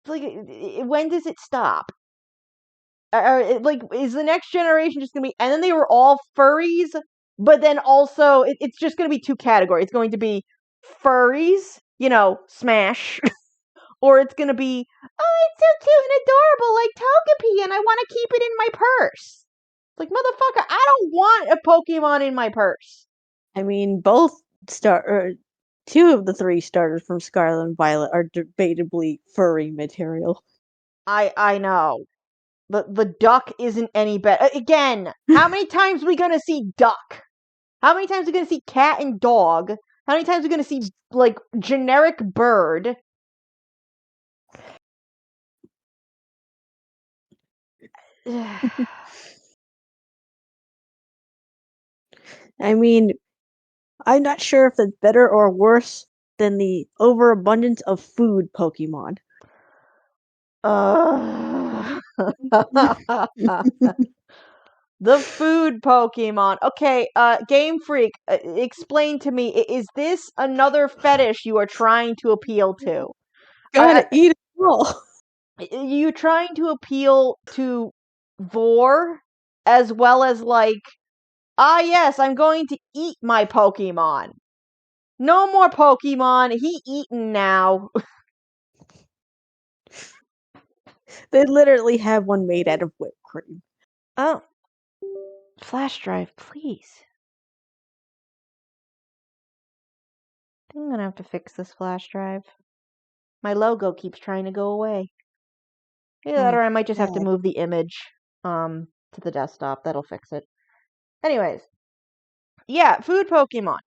Like when does it stop? Like is the next generation just gonna be? And then they were all furries, but then also it's just gonna be two categories. It's going to be furries, smash, or it's gonna be, oh, it's so cute and adorable, like Togepi, and I want to keep it in my purse. It's like, motherfucker, I don't want a Pokemon in my purse. I mean, both two of the three starters from Scarlet and Violet are debatably furry material. I know. The duck isn't any better. Again, how many times are we gonna see duck? How many times are we gonna see cat and dog? How many times are we gonna see like generic bird? I mean, I'm not sure if that's better or worse than the overabundance of food Pokemon. The food Pokemon. Okay, Game Freak, explain to me, is this another fetish you are trying to appeal to? Gotta eat it all. Are you trying to appeal to Vor as well as like, yes, I'm going to eat my Pokemon. No more Pokemon. He eaten now. They literally have one made out of whipped cream. Oh, flash drive, please. I'm gonna have to fix this flash drive. My logo keeps trying to go away. Either that or I might just have to God. move the image to the desktop. That'll fix it. Anyways, yeah, food Pokemon.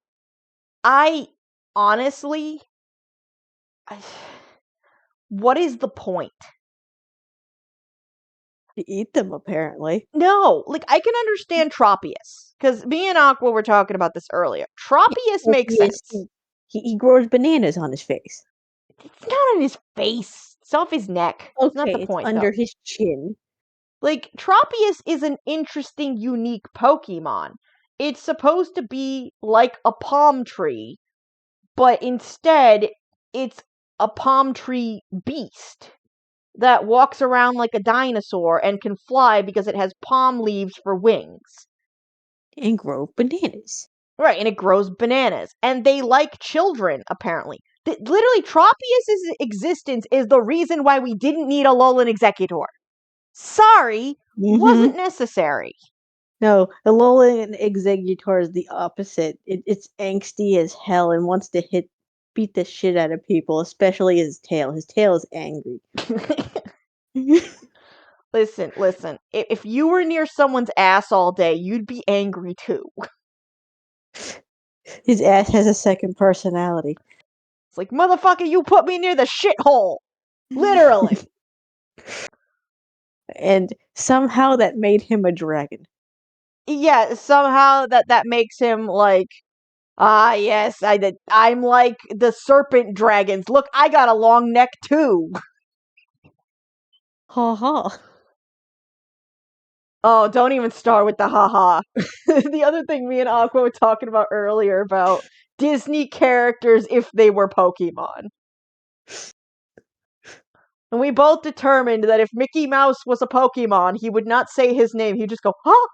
I honestly, I, what is the point? To eat them, apparently. No, like I can understand Tropius because me and Aqua were talking about this earlier. Tropius makes He, is, sense. he grows bananas on his face. It's not on his face. It's off his neck. It's not the Okay, it's point though. under his chin. Like Tropius is an interesting, unique Pokemon. It's supposed to be like a palm tree, but instead it's a palm tree beast that walks around like a dinosaur and can fly because it has palm leaves for wings. And grow bananas. Right, and it grows bananas. And they like children, apparently. Literally, Tropius' existence is the reason why we didn't need a Alolan Executor. Sorry, Mm-hmm. wasn't necessary. No, the Alolan Executor is the opposite. It's angsty as hell and wants to beat the shit out of people, especially his tail. His tail is angry. Listen. If you were near someone's ass all day, you'd be angry too. His ass has a second personality. It's like, motherfucker, you put me near the shithole. Literally. And somehow that made him a dragon. Yeah, somehow that makes him like, yes, I'm like the serpent dragons. Look, I got a long neck too. Ha ha. Oh, don't even start with the haha. The other thing me and Aqua were talking about earlier about Disney characters if they were Pokemon. And we both determined that if Mickey Mouse was a Pokemon, he would not say his name. He'd just go, huh?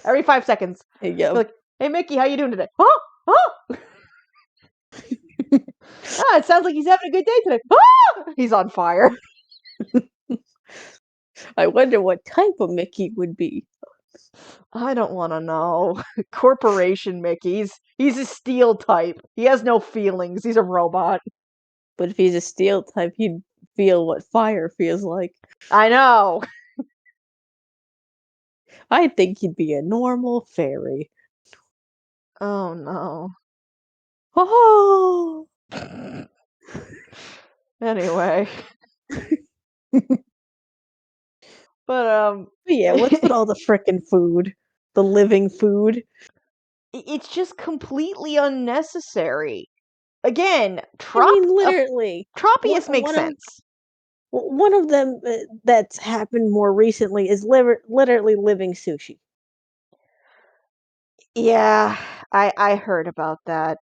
Every 5 seconds. Be Yep. like, hey, Mickey, how you doing today? Huh? Huh? It sounds like he's having a good day today. Ah! He's on fire. I wonder what type of Mickey would be. I don't want to know. Corporation Mickey. He's a steel type. He has no feelings. He's a robot. But if he's a steel type, he'd feel what fire feels like. I know. I think he'd be a normal fairy. Oh no. Oh! Anyway, but But yeah, what's with all the frickin' food? The living food? it's just completely unnecessary. Again, I mean, literally, Tropius makes sense. one of them that's happened more recently is literally living sushi. Yeah, I heard about that.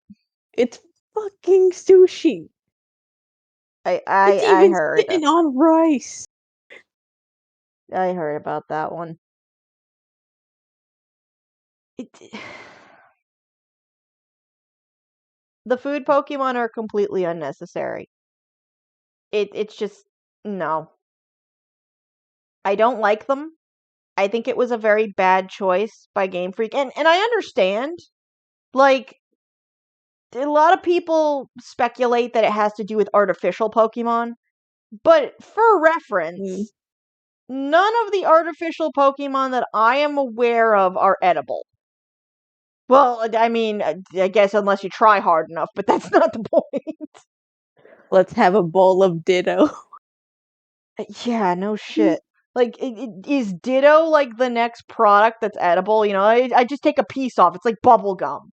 It's fucking sushi. It's I even heard. sitting on rice. I heard about that one. It, the food Pokemon are completely unnecessary. It's just no. I don't like them. I think it was a very bad choice by Game Freak. And I understand. Like a lot of people speculate that it has to do with artificial Pokemon, but for Mm. reference, none of the artificial Pokemon that I am aware of are edible. Well, I mean, I guess unless you try hard enough, but that's not the point. Let's have a bowl of Ditto. Yeah, no shit. Like, is Ditto like the next product that's edible? You know, I just take a piece off. It's like bubble gum.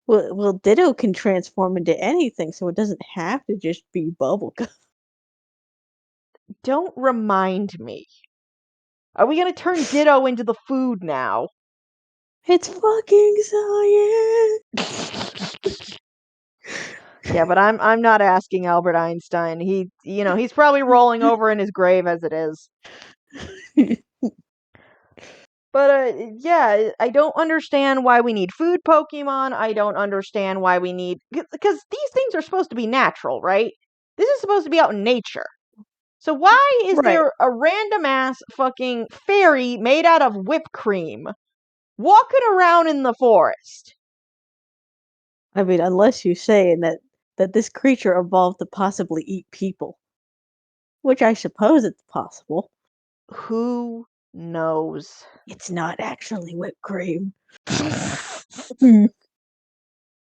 Well, Ditto can transform into anything, so it doesn't have to just be bubblegum. Don't remind me. Are we gonna turn Ditto into the food now? It's fucking science. Yeah, but I'm not asking Albert Einstein. He's probably rolling over in his grave as it is. But yeah, I don't understand why we need food Pokemon. I don't understand why we need because these things are supposed to be natural, right? This is supposed to be out in nature. So why is Right. there a random ass fucking fairy made out of whipped cream walking around in the forest? I mean, unless you're saying that this creature evolved to possibly eat people, which I suppose it's possible. Who knows? It's not actually whipped cream.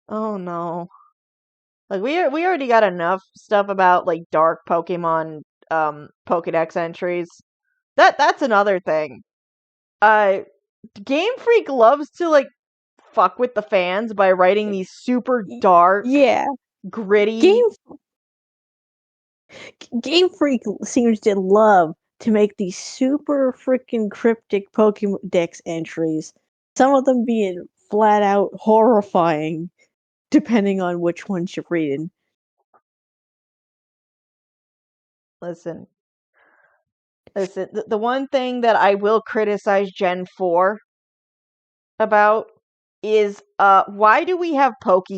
Oh no. Like we already got enough stuff about like dark Pokemon Pokédex entries. That's another thing. Uh Game Freak loves to like fuck with the fans by writing these super dark, Yeah, gritty. Game Game Freak seems to love to make these super freaking cryptic Pokédex entries. Some of them being flat out horrifying, depending on which ones you're reading. Listen, listen. The one thing that I will criticize Gen 4 about is why do we have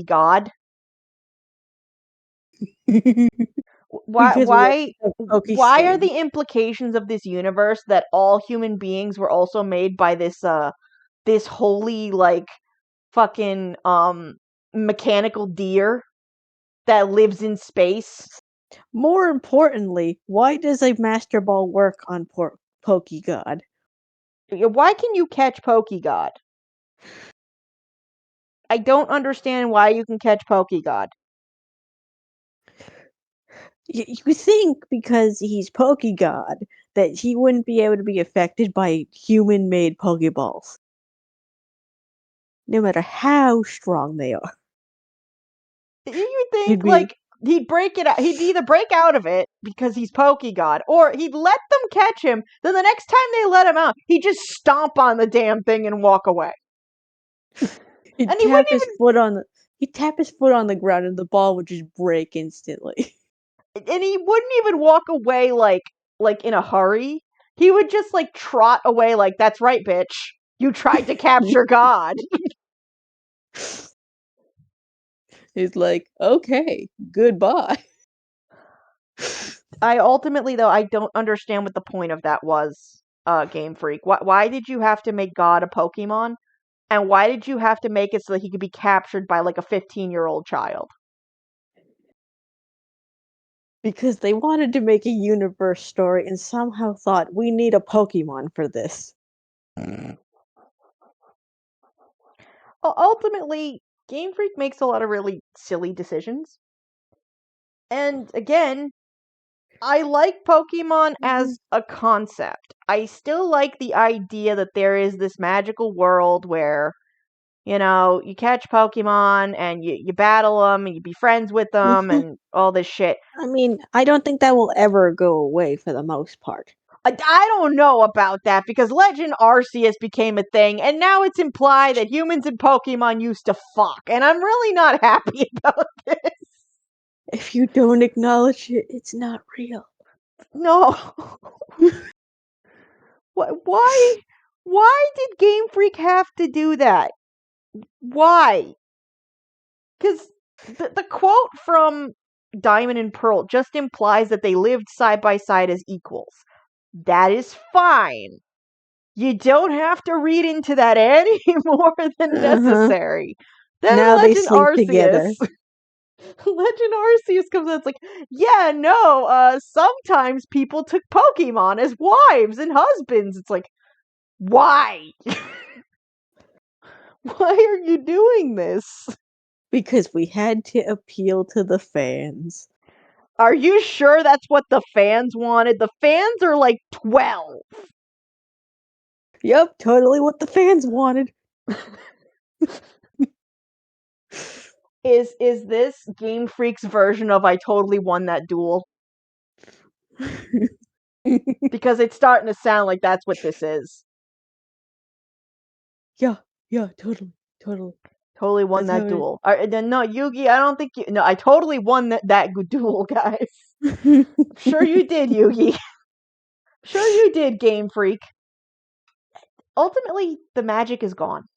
God? Why Because we why have why are Pokeskin. the implications of this universe that all human beings were also made by this holy like fucking mechanical deer that lives in space? More importantly, why does a Master Ball work on Pokegod? Why can you catch God? I don't understand why you can catch God. You think because he's Pokegod that he wouldn't be able to be affected by human-made Pokeballs, no matter how strong they are. You He'd think be like he'd break it out. He'd either break out of it because he's God, or he'd let them catch him. Then the next time they let him out, he'd just stomp on the damn thing and walk away. he'd And he tap wouldn't his foot on the he'd tap his foot on the ground and the ball would just break instantly. even walk away like in a hurry. He would just like trot away like that's right, bitch. You tried to capture God. He's like, okay, goodbye. I ultimately though I don't understand what the point of that was. Game Freak. Why did you have to make God a Pokemon? And why did you have to make it so that he could be captured by like a 15-year-old child? Because they wanted to make a universe story and somehow thought we need a Pokemon for this. Ultimately, Game Freak makes a lot of really silly decisions. And again, I like Pokemon Mhm. as a concept. I still like the idea that there is this magical world where, you catch Pokemon and you battle them and you be friends with them Mhm. and all this shit. I mean, I don't think that will ever go away for the most part. I don't know about that because Legend Arceus became a thing, and now it's implied that humans and Pokemon used to fuck, and I'm really not happy about this. If you don't acknowledge it, it's not real. No. Why? Why did Game Freak have to do that? Why? Because the quote from Diamond and Pearl just implies that they lived side by side as equals. That is fine. You don't have to read into that any more than Uh-huh. necessary. Then Now they Legend sleep Arceus. together. Legend Arceus comes out, it's like, yeah, no, sometimes people took Pokemon as wives and husbands. It's like, why? Why are you doing this? Because we had to appeal to the fans. Are you sure that's what the fans wanted? The fans are like 12. Yep, totally what the fans wanted. Is this Game Freak's version of I totally won that duel? Because it's starting to sound like that's what this is. Yeah, yeah, totally, totally. Totally won That's how that it. duel. No, Yugi, I don't think you. No, I totally won that duel, guys. Sure you did, Yugi. Sure you did, Game Freak. Ultimately, the magic is gone.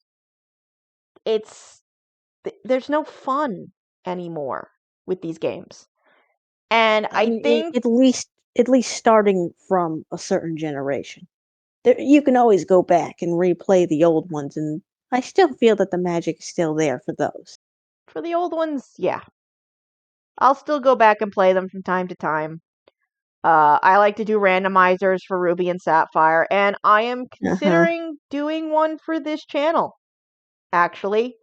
It's there's no fun anymore with these games. And I I mean, think at least starting from a certain generation, there you can always go back and replay the old ones, and I still feel that the magic is still there for those. for the old ones, yeah, I'll still go back and play them from time to time. I like to do randomizers for Ruby and Sapphire, and I am Uh huh. considering doing one for this channel, actually.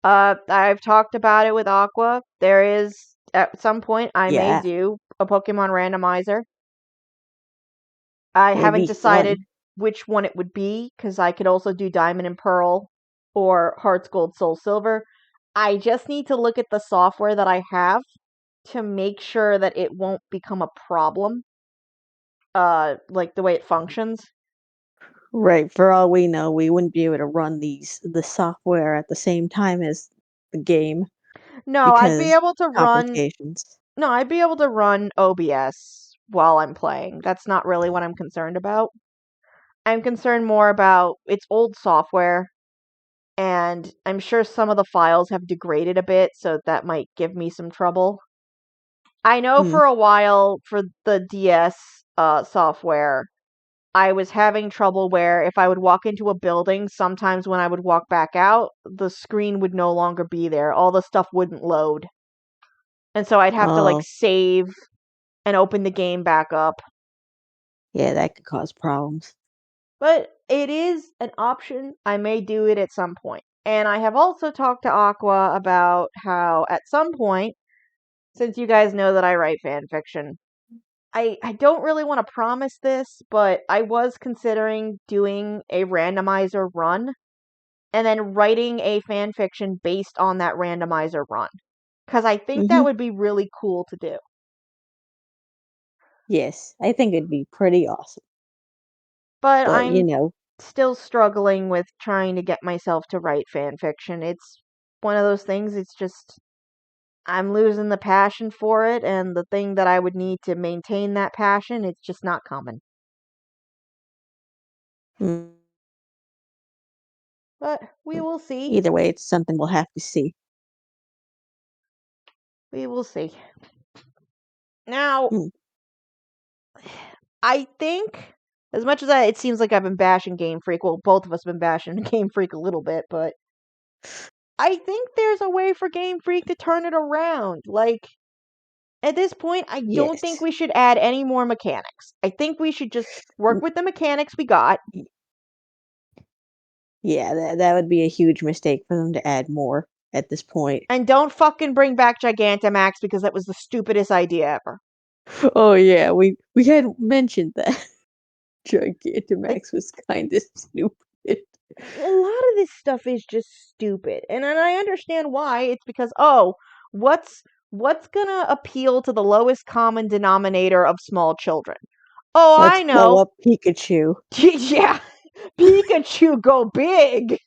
I've talked about it with Aqua. There is, at some point, I may Yeah, do a Pokemon randomizer. I it'd haven't be decided fun. which one it would be, because I could also do Diamond and Pearl or Hearts Gold Soul Silver. I just need to look at the software that I have to make sure that it won't become a problem, like the way it functions. Right. For all we know, we wouldn't be able to run the software at the same time as the game No, I'd be because able to run complications. no, I'd be able to run OBS while I'm playing. That's not really what I'm concerned about. I'm concerned more about its old software, and I'm sure some of the files have degraded a bit, so that might give me some trouble. I know Hmm. for a while for the DS software, I was having trouble where if I would walk into a building, sometimes when I would walk back out, the screen would no longer be there. All the stuff wouldn't load. And so I'd have to like Oh, save and open the game back up. yeah, that could cause problems. But it is an option. I may do it at some point. And I have also talked to Aqua about how at some point, since you guys know that I write fan fiction, I don't really want to promise this, but I was considering doing a randomizer run and then writing a fan fiction based on that randomizer run. Because I think that Hmm. would be really cool to do. Yes, I think it'd be pretty awesome. But But I'm still struggling with trying to get myself to write fan fiction. It's one of those things, it's just I'm losing the passion for it, and the thing that I would need to maintain that passion, it's just not coming. mm, But we will see. either way, it's something we'll have to see. We will see. Now, Mm. I think, as much as it seems like I've been bashing Game Freak, well, both of us have been bashing Game Freak a little bit, but I think there's a way for Game Freak to turn it around. Like, at this point, I don't think Yes. we should add any more mechanics. I think we should just work Mm, with the mechanics we got. y- Yeah, that would be a huge mistake for them to add more. at this point. And don't fucking bring back Gigantamax because that was the stupidest idea ever. Oh yeah, we had mentioned that Like, Gigantamax was kind of stupid. a lot of this stuff is just stupid. And I understand why. It's because, oh, what's what's gonna appeal to the lowest common denominator of small children? Oh, Let's I blow know. up Pikachu. Yeah. Pikachu go big.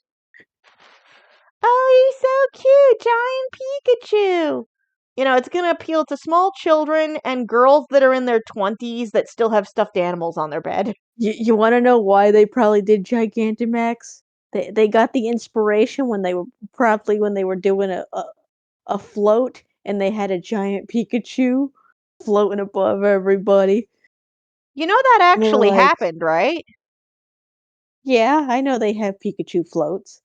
Oh, he's so cute, giant Pikachu. It's going to appeal to small children and girls that are in their 20s that still have stuffed animals on their bed. You want to know why they probably did Gigantamax? They got the inspiration when they were probably when they were doing a float and they had a giant Pikachu floating above everybody. You know that And they were actually like, happened, right? "Yeah, I know they have Pikachu floats."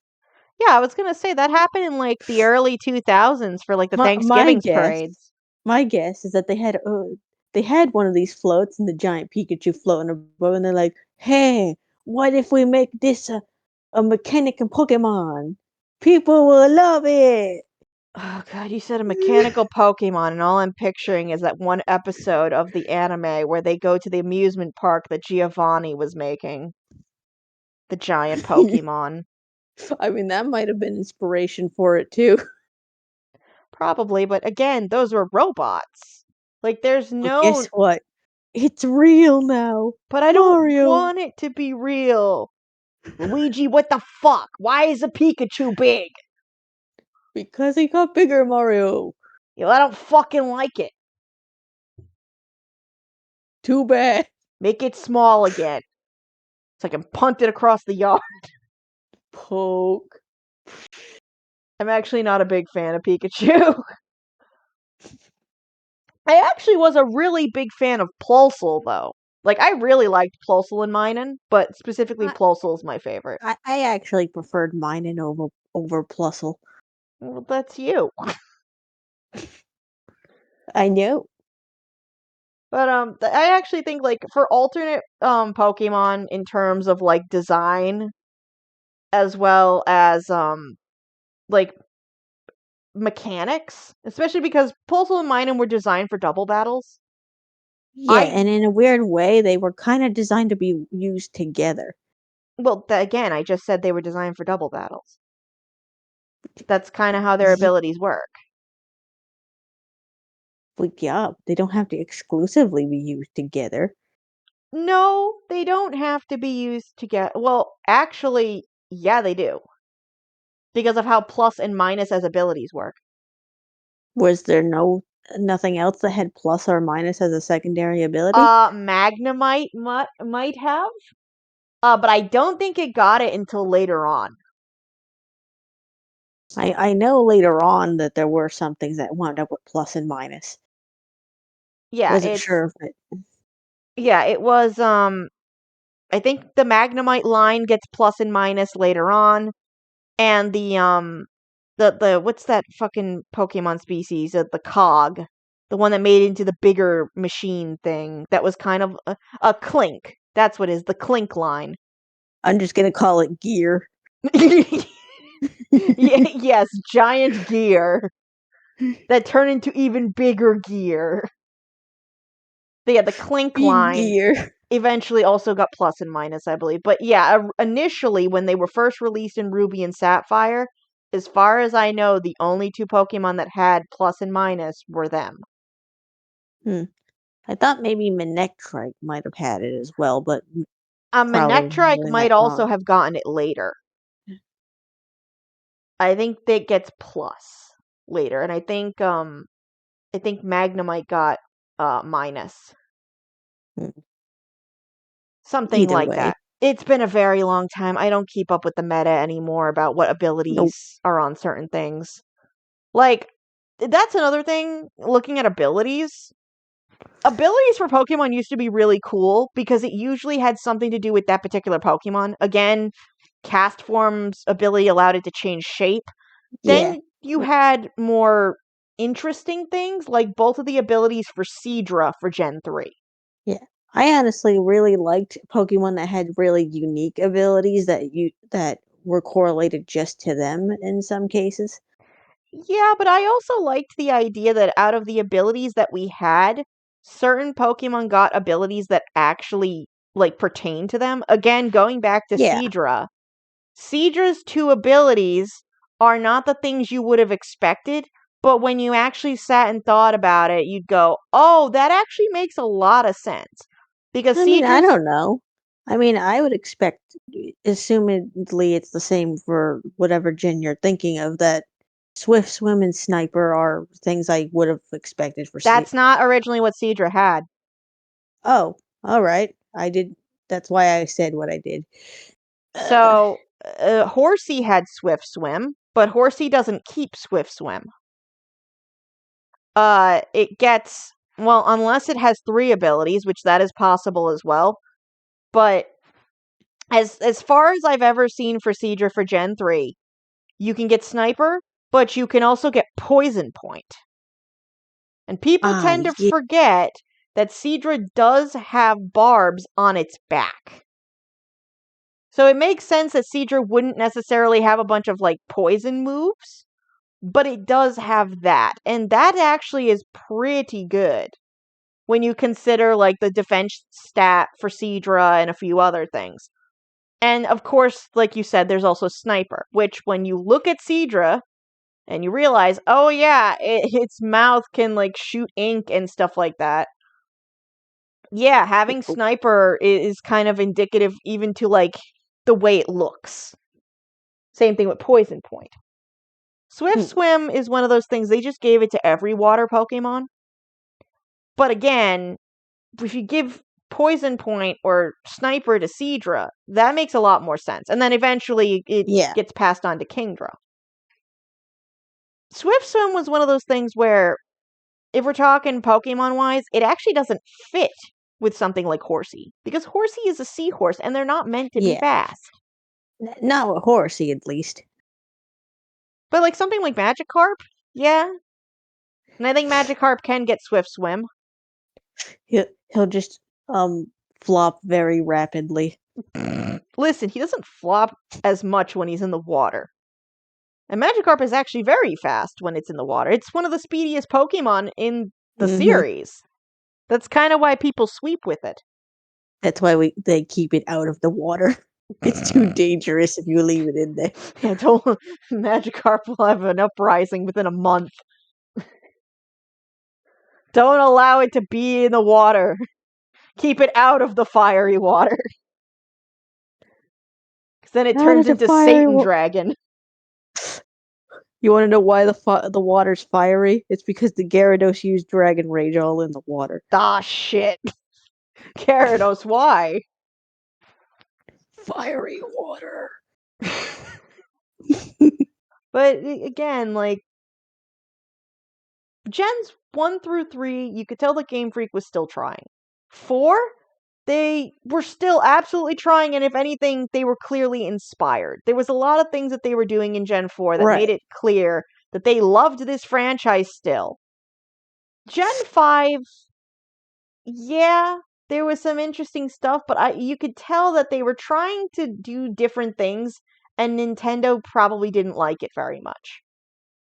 Yeah, I was going to say that happened in like the early 2000s for like the My Thanksgiving's guess, parades. is that they had one of these floats and the giant Pikachu floating above, and they're like, "Hey, what if we make this a mechanic in Pokemon? People will love it." Oh god, you said a mechanical Pokemon, and all I'm picturing is that one episode of the anime where they go to the amusement park that Giovanni was making. The giant Pokemon. I mean, that might have been inspiration for it too. Probably, but again, those were robots. Like, there's But guess no. what? It's real now. But I don't Mario, want it to be real. Luigi, what the fuck? Why is a Pikachu big? because he got bigger, Mario. I don't fucking like it. Too bad. Make it small again. So I can punt it across the yard. Poke. I'm actually not a big fan of Pikachu. I actually was a really big fan of Plusle, though. Like, I really liked Plusle and Minun, but specifically I, Plusle is my favorite. I actually preferred mine and over Plusle. Well, that's you. I know. But I actually think like for alternate Pokemon in terms of like design as well as like mechanics, especially because Pulsel and Minun were designed for double battles. Yeah, I and in a weird way, they were kind of designed to be used together. well again, I just said they were designed for double battles. That's kind of how their Ye- abilities work. But yeah, they don't have to exclusively be used together. No, they don't have to be used together. Well, actually, yeah, they do. Because of how plus and minus as abilities work. Was there nothing else that had plus or minus as a secondary ability? Magnemite might have. But I don't think it got it until later on. I know later on that there were some things that wound up with plus and minus. Yeah, Wasn't it's sure of it. it was I think the Magnemite line gets plus and minus later on, and the what's that fucking Pokemon species? The Cog, the one that made into the bigger machine thing that was kind of a Clink. That's what it is, the Clink line. I'm just gonna call it gear. Yes, giant gear that turn into even bigger gear. Yeah, the Clink Big line gear. eventually also got plus and minus, I believe. But yeah, initially when they were first released in Ruby and Sapphire, as far as I know, the only two Pokemon that had plus and minus were them. Hmm. I thought maybe Manectric might have had it as well, but probably Manectric more than might that also wrong. have gotten it later. I think that gets plus later, and I think Magnemite got minus. Hmm. Something Either like way, that. It's been a very long time. I don't keep up with the meta anymore about what nope. abilities are on certain things. Like, that's another thing, looking at abilities. Abilities for Pokemon used to be really cool because it usually had something to do with that particular Pokemon. Again, Cast Form's ability allowed it to change shape. Yeah, Then you had more interesting things, like both of the abilities for Seadra for Gen 3. yeah. I honestly really liked Pokemon that had really unique abilities that were correlated just to them in some cases. Yeah, but I also liked the idea that out of the abilities that we had, certain Pokemon got abilities that actually like pertain to them. Again, going back to Yeah. Seadra's two abilities are not the things you would have expected, but when you actually sat and thought about it, you'd go, "Oh, that actually makes a lot of sense." Because I mean, I Seadra's don't know. I mean, I would expect, assumedly, it's the same for whatever gen you're thinking of, that Swift Swim and Sniper are things I would have expected for that's not originally what Seadra had. Oh, alright. I did that's why I said what I did. Uh, So, Horsey had Swift Swim, but Horsey doesn't keep Swift Swim. It gets, well, unless it has three abilities, which that is possible as well. But as far as I've ever seen for Seadra for Gen 3, you can get Sniper, but you can also get Poison Point. And people tend to yeah. forget that Seadra does have barbs on its back. So it makes sense that Seadra wouldn't necessarily have a bunch of like poison moves, but it does have that. And that actually is pretty good when you consider like the defense stat for Seadra and a few other things. And of course, like you said, there's also Sniper, which when you look at Seadra and you realize, oh yeah, its mouth can like shoot ink and stuff like that. Yeah, having Oh, Sniper is kind of indicative even to like the way it looks. Same thing with Poison Point. Swift hmm, Swim is one of those things they just gave it to every water Pokemon. But again, if you give Poison Point or Sniper to Seadra, that makes a lot more sense. And then eventually it yeah. gets passed on to Kingdra. Swift Swim was one of those things where, if we're talking Pokemon wise, it actually doesn't fit with something like Horsey. Because Horsey is a seahorse and they're not meant to be Yeah. fast. Not with Horsey, at least. But like something like Magikarp, yeah. And I think Magikarp can get Swift Swim. He'll just, flop very rapidly. Listen, he doesn't flop as much when he's in the water. And Magikarp is actually very fast when it's in the water. It's one of the speediest Pokemon in the Mhm. series. That's kind of why people sweep with it. That's why they keep it out of the water. It's too dangerous if you leave it in there. Yeah, don't Magikarp will have an uprising within a month. Don't allow it to be in the water. Keep it out of the fiery water. Because then it Out of turns the into fiery Satan Dragon. You wanna know why the water's fiery? It's because the Gyarados used Dragon Rage all in the water. Ah, shit. Gyarados, why? Fiery water. But again, like, Gens 1 through 3, you could tell that Game Freak was still trying. 4, they were still absolutely trying, and if anything, they were clearly inspired. There was a lot of things that they were doing in Gen 4 that made Right. it clear that they loved this franchise still. Gen 5, yeah, there was some interesting stuff, but you could tell that they were trying to do different things, and Nintendo probably didn't like it very much.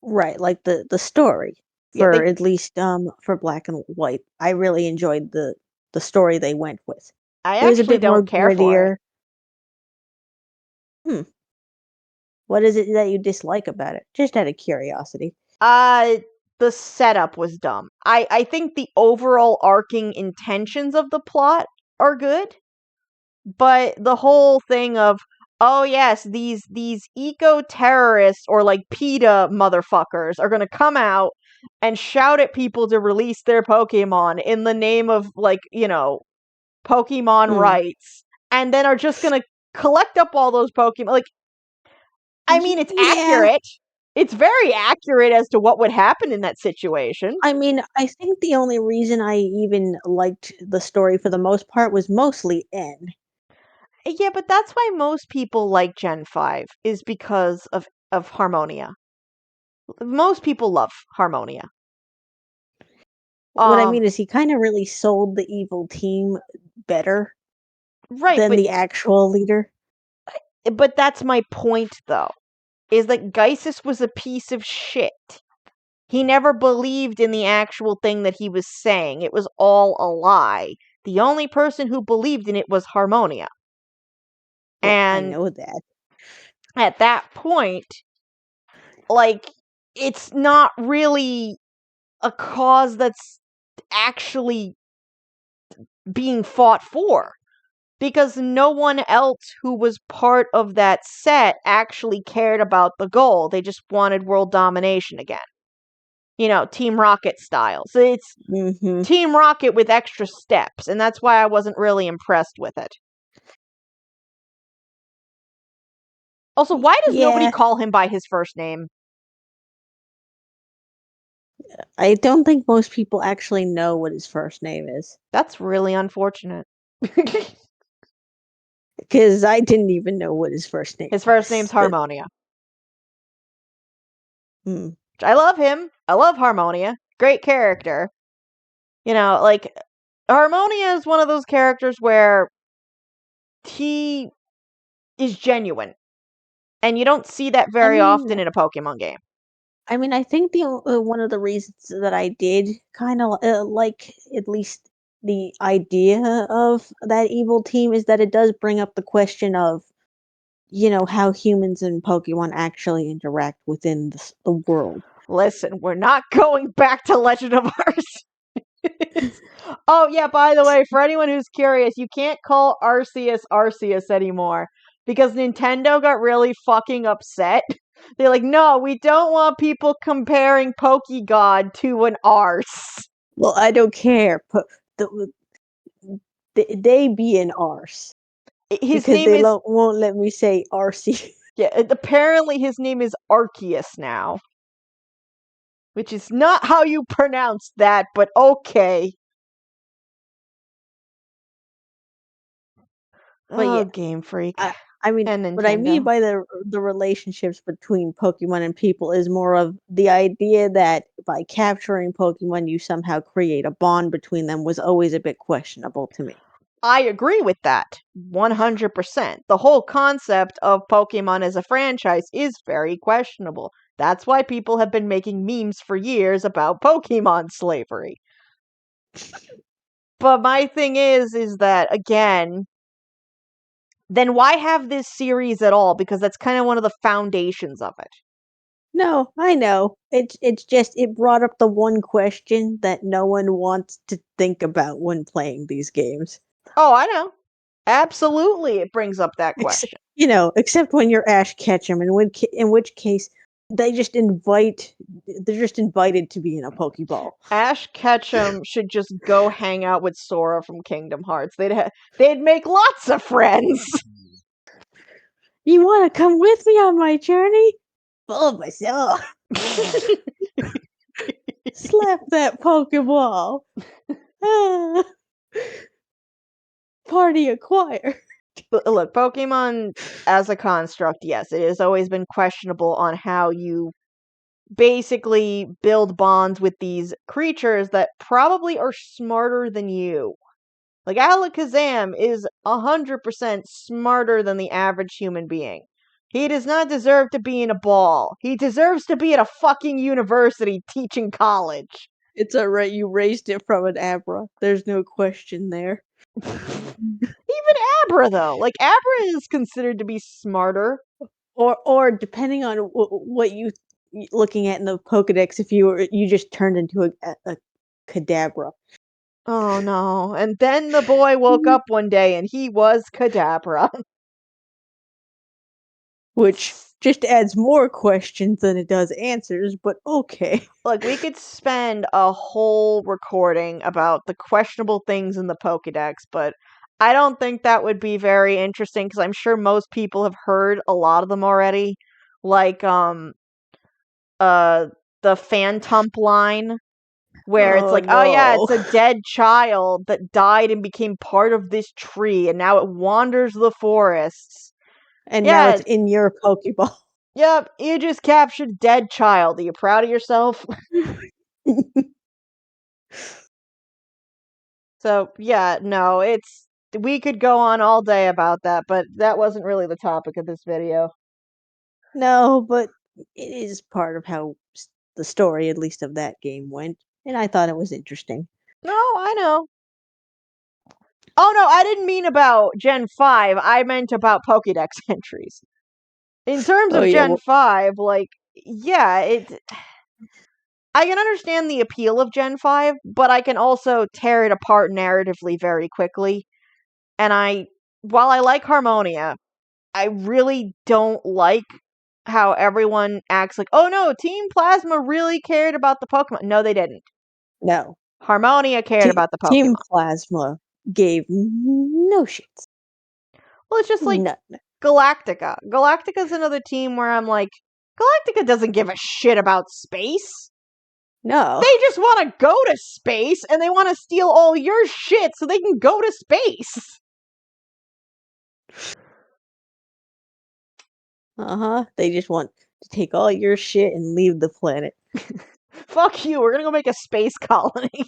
Right, like the story Yeah, for at least, for Black and White. I really enjoyed the story they went with. I It was a actually bit more don't care for it. grittier. Hmm, what is it that you dislike about it? Just out of curiosity. Uh, the setup was dumb. I think the overall arcing intentions of the plot are good, but the whole thing of, oh yes, these eco terrorists or like PETA motherfuckers are gonna come out and shout at people to release their Pokemon in the name of like, Pokemon Mm. rights, and then are just gonna collect up all those Pokemon. Like, I mean, it's Yeah, accurate. It's very accurate as to what would happen in that situation. I mean, I think the only reason I even liked the story for the most part was mostly N. Yeah, but that's why most people like Gen 5 is because of Harmonia. Most people love Harmonia. What I Um mean is he kinda really sold the evil team better right, than the actual leader. but that's my point though. is that Geisis was a piece of shit. He never believed in the actual thing that he was saying. It was all a lie. The only person who believed in it was Harmonia. Well, I And know that. at that point, like, it's not really a cause that's actually being fought for. Because no one else who was part of that set actually cared about the goal. They just wanted world domination again. You know, Team Rocket style. So it's Mm-hmm. Team Rocket with extra steps, and that's why I wasn't really impressed with it. Also, why does nobody Yeah, call him by his first name? I don't think most people actually know what his first name is. That's really unfortunate. Because I didn't even know what his first name His first name's was. But Harmonia. mm. I love him. I love Harmonia. Great character. You know, like, Harmonia is one of those characters where he is genuine. And you don't see that I very mean, often in a Pokemon game. I think one of the reasons that I did kind of like at least the idea of that evil team is that it does bring up the question of how humans and Pokemon actually interact within the world. Listen, we're not going back to Legend of Arceus. Oh, yeah, by the way, for anyone who's curious, you can't call Arceus Arceus anymore because Nintendo got really fucking upset. They're like, no, we don't want people comparing Pokegod to an arse. Well, I don't care. The, they be an arse His because name they is, won't let me say RC. yeah, apparently his name is Arceus now, which is not how you pronounce that, but okay. But Oh, yeah, Game Freak I I mean, and what I mean Nintendo. by the relationships between Pokemon and people is more of the idea that by capturing Pokemon, you somehow create a bond between them was always a bit questionable to me. I agree with that 100%. The whole concept of Pokemon as a franchise is very questionable. That's why people have been making memes for years about Pokemon slavery. But my thing is that, again, then why have this series at all? Because that's kind of one of the foundations of it. No, I know. It's just it brought up the one question that no one wants to think about when playing these games. Oh, I know. Absolutely, it brings up that Except, question. except when you're Ash Ketchum, in which case they're just invited to be in a Pokeball. Ash Ketchum should just go hang out with Sora from Kingdom Hearts. They'd make lots of friends. You want to come with me on my journey? Full of myself. Slap that Pokeball. Ah, party acquired. Look, Pokemon as a construct, yes, it has always been questionable on how you basically build bonds with these creatures that probably are smarter than you. Like, Alakazam is 100% smarter than the average human being. He does not deserve to be in a ball. He deserves to be at a fucking university teaching college. It's alright, you raised it from an Abra. There's no question there. Even Abra, though. Like, Abra is considered to be smarter. Or depending on what you looking at in the Pokedex, if you just turned into a Kadabra. Oh no. And then the boy woke up one day and he was Kadabra. Which just adds more questions than it does answers, but okay. Look, we could spend a whole recording about the questionable things in the Pokedex, but I don't think that would be very interesting because I'm sure most people have heard a lot of them already. Like, uh, the Phantump line, where it's Oh like, oh yeah, no. it's a dead child that died and became part of this tree, and now it wanders the forests. And now Yeah, it's in your Pokeball. yep, you just captured a dead child. Are you proud of yourself? So, yeah, no, we could go on all day about that, but that wasn't really the topic of this video. No, but it is part of how the story, at least of that game, went, and I thought it was interesting. No, I know. Oh no, I didn't mean about Gen 5. I meant about Pokédex entries. In terms Oh of yeah, Gen well, 5, like, yeah, I can understand the appeal of Gen 5, but I can also tear it apart narratively very quickly. And while I like Harmonia, I really don't like how everyone acts like, oh no, Team Plasma really cared about the Pokemon. No, they didn't. no. Harmonia cared about the Team Pokemon. Plasma gave no shits. Well, it's just like No, Galactica. Galactica's another team where I'm like, Galactica doesn't give a shit about space. no. They just want to go to space and they want to steal all your shit so they can go to space. Uh-huh. They just want to take all your shit and leave the planet. Fuck you, we're gonna go make a space colony.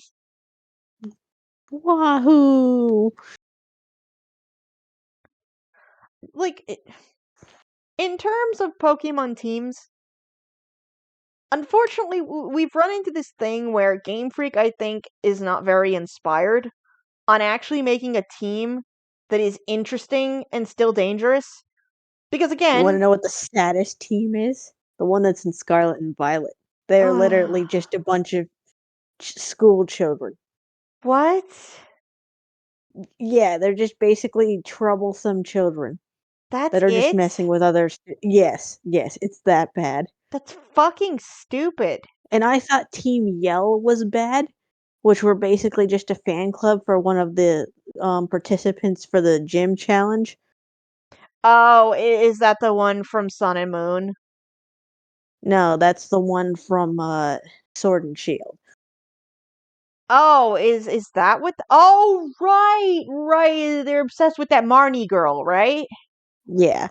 Wahoo! Like, in terms of Pokemon teams, unfortunately, we've run into this thing where Game Freak, I think, is not very inspired on actually making a team that is interesting and still dangerous. Because You want to again, know what the saddest team is? The one that's in Scarlet and Violet. They're literally just a bunch of school children. what? Yeah, they're just basically troublesome children That's that are just it? messing with others. Yes, yes, it's that bad. That's fucking stupid. And I thought Team Yell was bad, which were basically just a fan club for one of the participants for the gym challenge. Oh, is that the one from Sun and Moon? No, that's the one from Sword and Shield. Oh, is that what? Oh, right, right. They're obsessed with that Marnie girl, right? Yeah.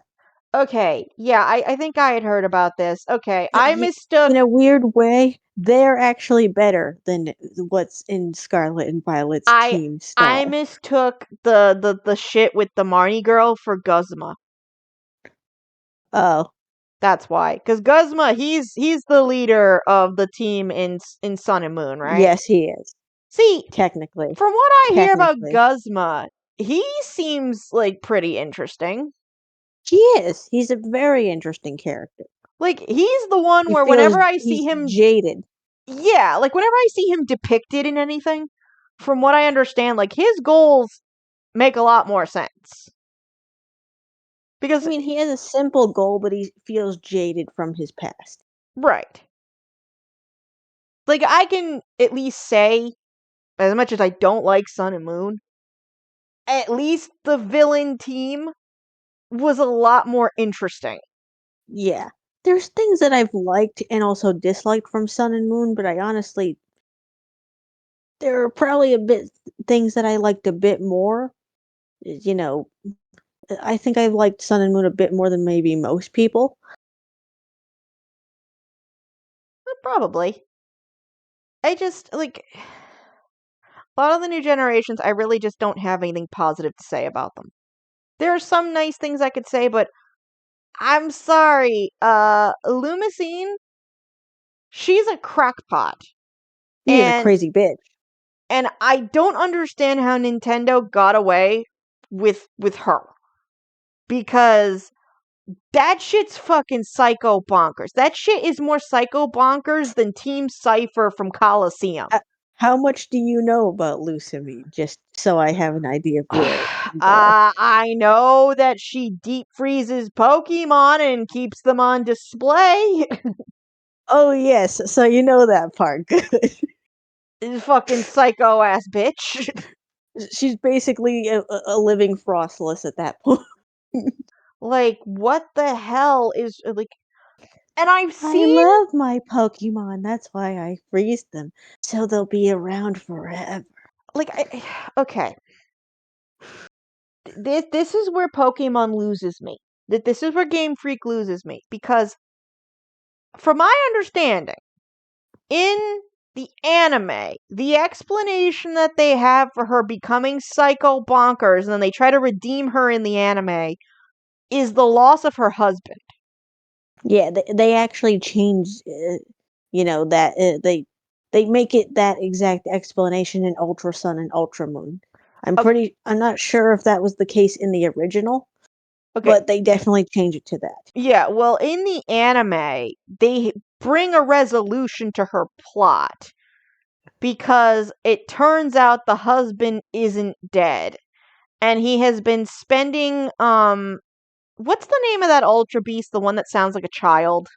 Okay, yeah, I think I had heard about this. Okay, Uh, I y- mistook. In a weird way, they're actually better than what's in Scarlet and Violet's I team I star. mistook the shit with the Marnie girl for Guzma. Oh, That's why, because Guzma, he's the leader of the team in Sun and Moon, right? yes, he is. See, Technically. from what I hear about Technically. Guzma, he seems like pretty interesting. He is. He's a very interesting character. Like he's the one He where feels whenever I see he's him, jaded. yeah, like whenever I see him depicted in anything, from what I understand, like his goals make a lot more sense. I Because mean, he has a simple goal, but he feels jaded from his past. right. Like I can at least say, as much as I don't like Sun and Moon, at least the villain team was a lot more interesting. Yeah. There's things that I've liked and also disliked from Sun and Moon, but I honestly there are probably a bit things that I liked a bit more. You know, I think I liked Sun and Moon a bit more than maybe most people. Probably. I just like a lot of the new generations, I really just don't have anything positive to say about them. There are some nice things I could say, but I'm sorry, Lumicine, she's a crackpot. He is a And crazy bitch. I don't understand how Nintendo got away with her. Because that shit's fucking psycho bonkers. That shit is more psycho bonkers than Team Cypher from Coliseum. How much do you know about Lucamine? Just so I have an idea of where you are. I know that she deep freezes Pokemon and keeps them on display. Oh yes, so you know that part. Good. Fucking psycho ass bitch. She's basically a living frostless at that point. Like, what the hell is like? And I've I seen love my Pokemon. That's why I freeze them, so they'll be around forever. like, okay, this is where Pokemon loses me. That this is where Game Freak loses me because, from my understanding, in the anime, the explanation that they have for her becoming psycho bonkers and then they try to redeem her in the anime is the loss of her husband. Yeah, they actually change, that they make it that exact explanation in Ultra Sun and Ultra Moon. I'm not sure if that was the case in the original, Okay, but they definitely change it to that. yeah, well, in the anime, they bring a resolution to her plot because it turns out the husband isn't dead and he has been spending what's the name of that ultra beast, the one that sounds like a child?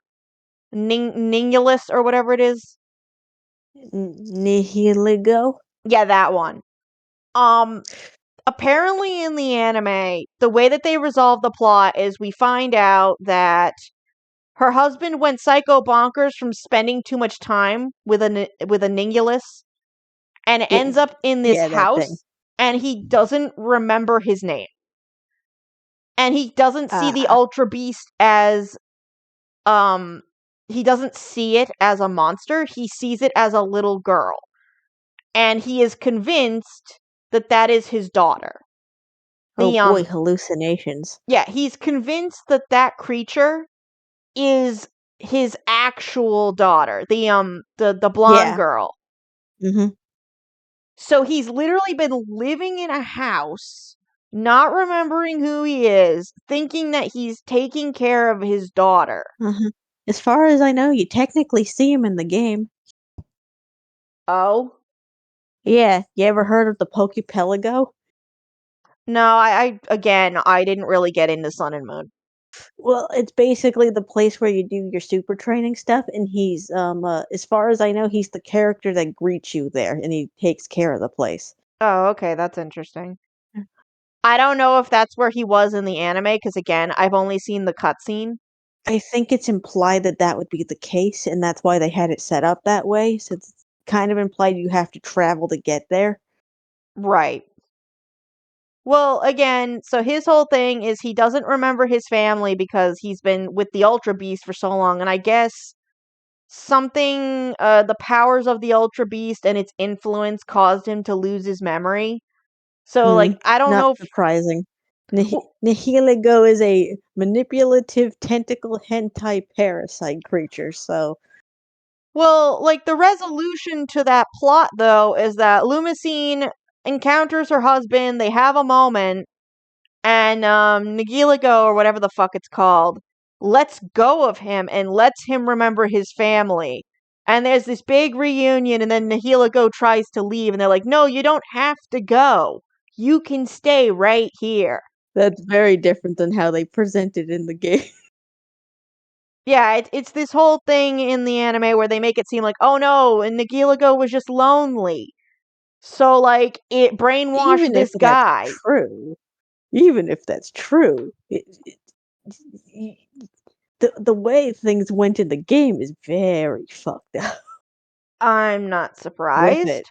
Ningulus or whatever it is? Nihiligo? Yeah, that one. Um Apparently in the anime, the way that they resolve the plot is we find out that her husband went psycho bonkers from spending too much time with a Ningulus and Yeah, ends up in this yeah, that thing. house and he doesn't remember his name. And he doesn't see the Ah, Ultra Beast as um he doesn't see it as a monster, he sees it as a little girl. And he is convinced that that is his daughter. oh The boy, hallucinations. Yeah, he's convinced that that creature is his actual daughter, the blonde Yeah. girl. Mhm. So he's literally been living in a house, not remembering who he is, thinking that he's taking care of his daughter. Uh-huh. As far as I know, you technically see him in the game. Oh? Yeah, you ever heard of the Pokepelago? No, again, I didn't really get into Sun and Moon. Well, it's basically the place where you do your super training stuff, and he's, as far as I know, he's the character that greets you there, and he takes care of the place. Oh, okay, that's interesting. I don't know if that's where he was in the anime, because again, I've only seen the cutscene. I think it's implied that that would be the case, and that's why they had it set up that way, so it's kind of implied you have to travel to get there. Right. Well, again, so his whole thing is he doesn't remember his family because he's been with the Ultra Beast for so long, and I guess something, the powers of the Ultra Beast and its influence caused him to lose his memory. So, like, I don't Not know if. surprising. w- Nihiligo is a manipulative tentacle hentai parasite creature, so Well, like, the resolution to that plot, though, is that Lumicine encounters her husband, they have a moment, and Nagiligo or whatever the fuck it's called lets go of him and lets him remember his family. And there's this big reunion, and then Nagiligo tries to leave, and they're like, "No, you don't have to go. You can stay right here." that's very different than how they present it in the game. Yeah, it's this whole thing in the anime where they make it seem like, "Oh no, and Nagiligo was just lonely." So like it brainwashed Even if this that's guy. true, even if that's true, y the way things went in the game is very fucked up I'm not with it. surprised.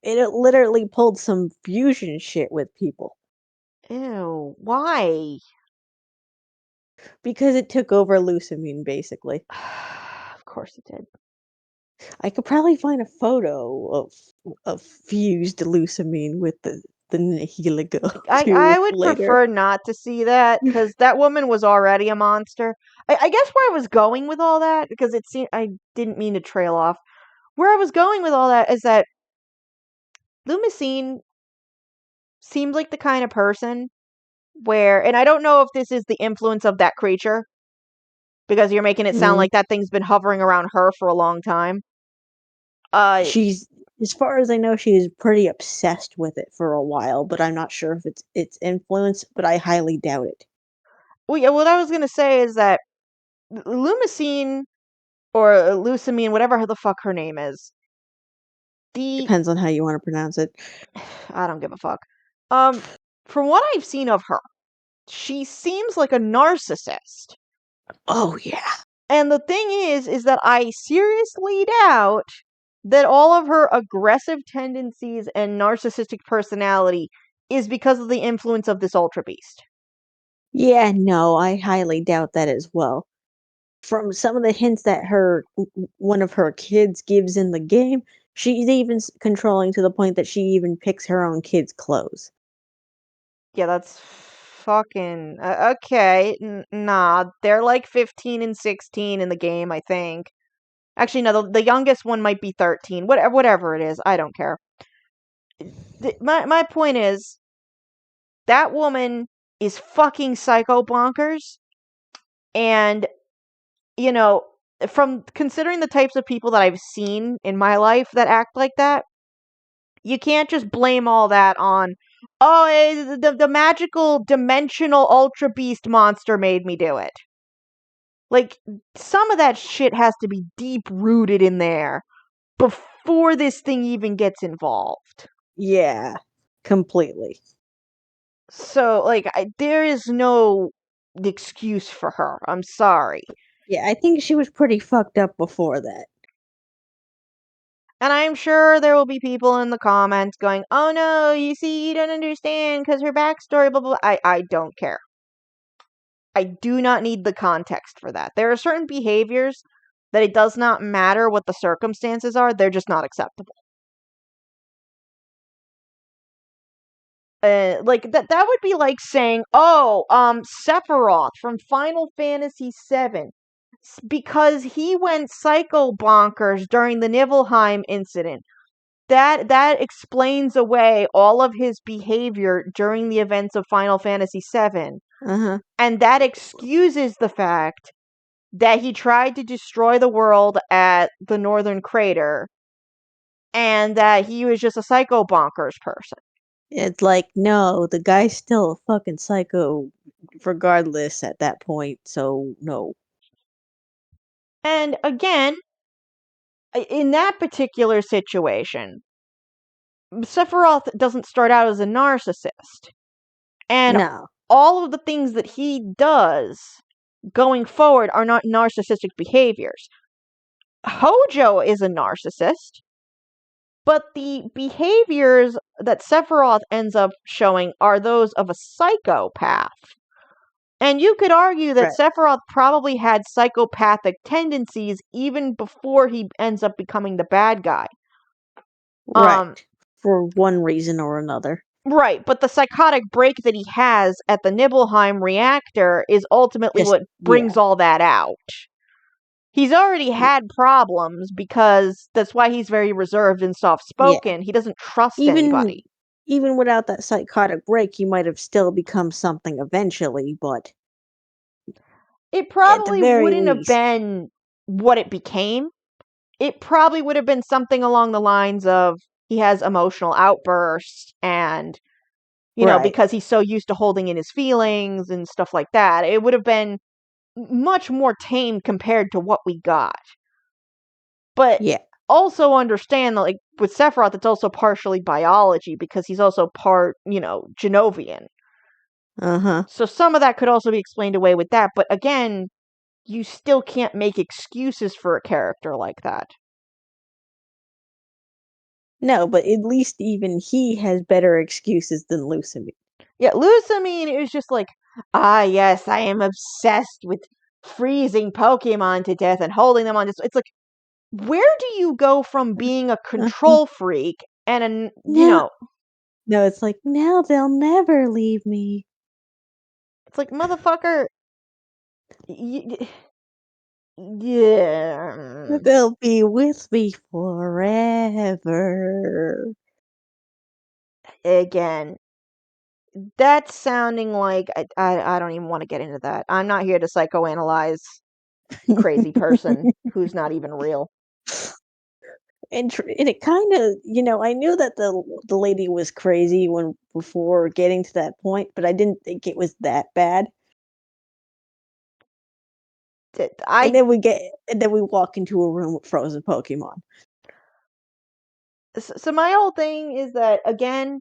It literally pulled some fusion shit with people Ew, why? because it took over Lucamine, basically. Of course it did. I could probably find a photo of fused Lucamine with the Nihiligo I too would later. prefer not to see that because that woman was already a monster. I guess where I was going with all that, because it seemed I didn't mean to trail off. Where I was going with all that is that Lumicine seemed like the kind of person where, and I don't know if this is the influence of that creature, because you're making it sound Mm. like that thing's been hovering around her for a long time. Uh, She's as far as I know, she's pretty obsessed with it for a while, but I'm not sure if it's its influence, but I highly doubt it. well, yeah, what I was gonna say is that Lumicine or Lucamine, whatever the fuck her name is, the Depends on how you want to pronounce it. I don't give a fuck. Um, from what I've seen of her, she seems like a narcissist. Oh yeah. And the thing is that I seriously doubt that all of her aggressive tendencies and narcissistic personality is because of the influence of this Ultra Beast. Yeah, no, I highly doubt that as well. From some of the hints that one of her kids gives in the game, she's even controlling to the point that she even picks her own kids' clothes. Yeah, that's fucking okay. Nah, they're like 15 and 16 in the game, I think. Actually, no, the youngest one might be 13. Whatever it is, I don't care. My point is that woman is fucking psycho bonkers, and you know, from considering the types of people that I've seen in my life that act like that, you can't just blame all that on, oh, the magical dimensional ultra beast monster made me do it. Like, some of that shit has to be deep rooted in there before this thing even gets involved. Yeah, completely. So, like, there is no excuse for her. I'm sorry. Yeah, I think she was pretty fucked up before that. And I'm sure there will be people in the comments going, oh no, you see, you don't understand because her backstory, blah, blah, blah. I don't care. I do not need the context for that. There are certain behaviors that it does not matter what the circumstances are, they're just not acceptable. Like that would be like saying, oh, Sephiroth from Final Fantasy VII, because he went psycho bonkers during the Nibelheim incident. That explains away all of his behavior during the events of Final Fantasy VII, Uh-huh. and that excuses the fact that he tried to destroy the world at the Northern Crater, and that he was just a psycho bonkers person. It's like, no, the guy's still a fucking psycho regardless at that point, so no. And again, in that particular situation, Sephiroth doesn't start out as a narcissist. And No. all of the things that he does going forward are not narcissistic behaviors. Hojo is a narcissist, but the behaviors that Sephiroth ends up showing are those of a psychopath. And you could argue that Right. Sephiroth probably had psychopathic tendencies even before he ends up becoming the bad guy. Um, Right. For one reason or another. right, but the psychotic break that he has at the Nibelheim reactor is ultimately Just what brings yeah. all that out. He's already Y- had problems because that's why he's very reserved and soft Yeah. spoken. He doesn't trust Even anybody. even without that psychotic break, he might have still become something eventually, but It at the probably very wouldn't have least, been what it became. It probably would have been something along the lines of he has emotional outbursts and, right. because he's so used to holding in his feelings and stuff like that. It would have been much more tame compared to what we got. But Yeah. also understand that, like, with Sephiroth, it's also partially biology because he's also part, Genovian. Uh-huh. So some of that could also be explained away with that. But again, you still can't make excuses for a character like that. No, but at least even he has better excuses than Lucimi. Yeah, Lusamine is just like, ah, yes, I am obsessed with freezing Pokemon to death and holding them on. It's like, where do you go from being a Uh-huh. control freak and Now no, it's like, now they'll never leave me. it's like, motherfucker, yeah. They'll be with me forever. Again, that's sounding like I don't even want to get into that. I'm not here to psychoanalyze crazy person who's not even real. And it kind of, I knew that the lady was crazy when before getting to that point, but I didn't think it was that bad. And I then we walk into a room with frozen Pokemon. so my whole thing is that, again,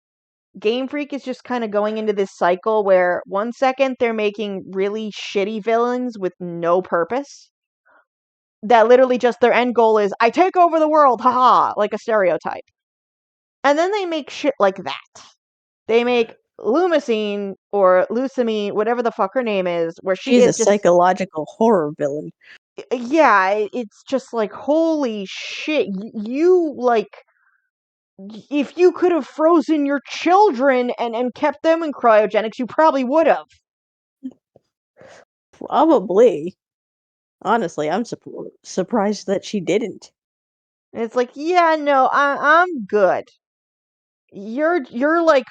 Game Freak is just kind of going into this cycle where one second they're making really shitty villains with no purpose. That literally just their end goal is I take over the world, haha, like a stereotype. And then they make shit like that. They make Lumicine or Lucamine, whatever the fuck her name is, where she She's a is just, psychological horror villain. yeah, it's just like, holy shit, you like if you could have frozen your children and kept them in cryogenics, you probably would have. Probably. Honestly, I'm surprised that she didn't. And it's like, yeah, no, I'm good. You're like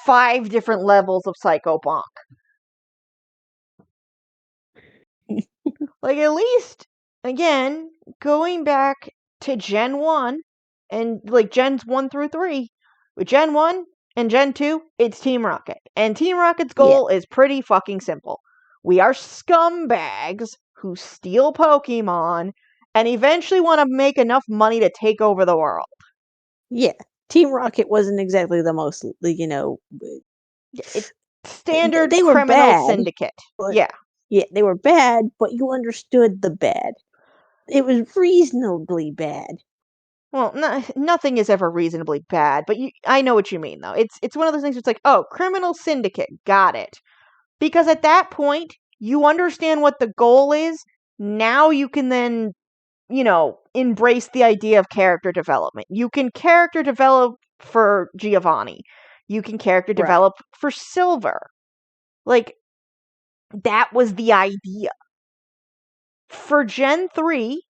5 different levels of Psycho Bonk. Like, at least, again, going back to Gen 1 and like Gens 1 through 3, with Gen 1 and Gen 2, it's Team Rocket. And Team Rocket's Yeah. goal is pretty fucking simple. We are scumbags who steal Pokemon and eventually want to make enough money to take over the world. Yeah. Team Rocket wasn't exactly the most, It's standard they were criminal bad, syndicate. but Yeah. yeah, they were bad, but you understood the bad. It was reasonably bad. Well, nothing is ever reasonably bad, but I know what you mean, though. It's one of those things where it's like, oh, criminal syndicate, got it. Because at that point, you understand what the goal is. Now you can then, embrace the idea of character development. You can character develop for Giovanni. You can character Right. develop for Silver. Like, that was the idea. For Gen 3,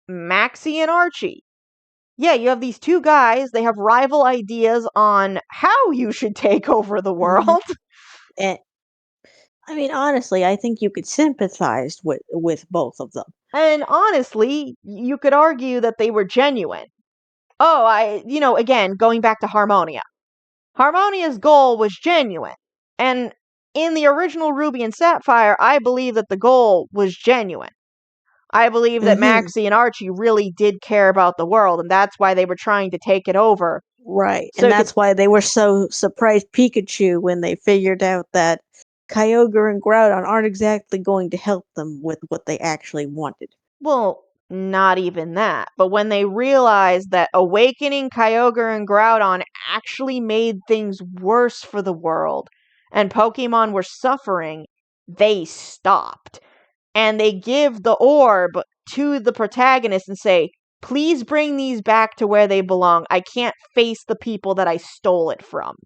Maxie and Archie. Yeah, you have these two guys. They have rival ideas on how you should take over the Mhm. world. And I mean, honestly, I think you could sympathize with both of them. And honestly, you could argue that they were genuine. Oh, again, going back to Harmonia. Harmonia's goal was genuine. And in the original Ruby and Sapphire, I believe that the goal was genuine. I believe that Hmm. Maxie and Archie really did care about the world, and that's why they were trying to take it over. Right. So And it could, that's why they were so surprised Pikachu when they figured out that Kyogre and Groudon aren't exactly going to help them with what they actually wanted. well, not even that. But when they realized that awakening Kyogre and Groudon actually made things worse for the world, and Pokemon were suffering, they stopped. And they give the orb to the protagonist and say, please bring these back to where they belong. I can't face the people that I stole it from.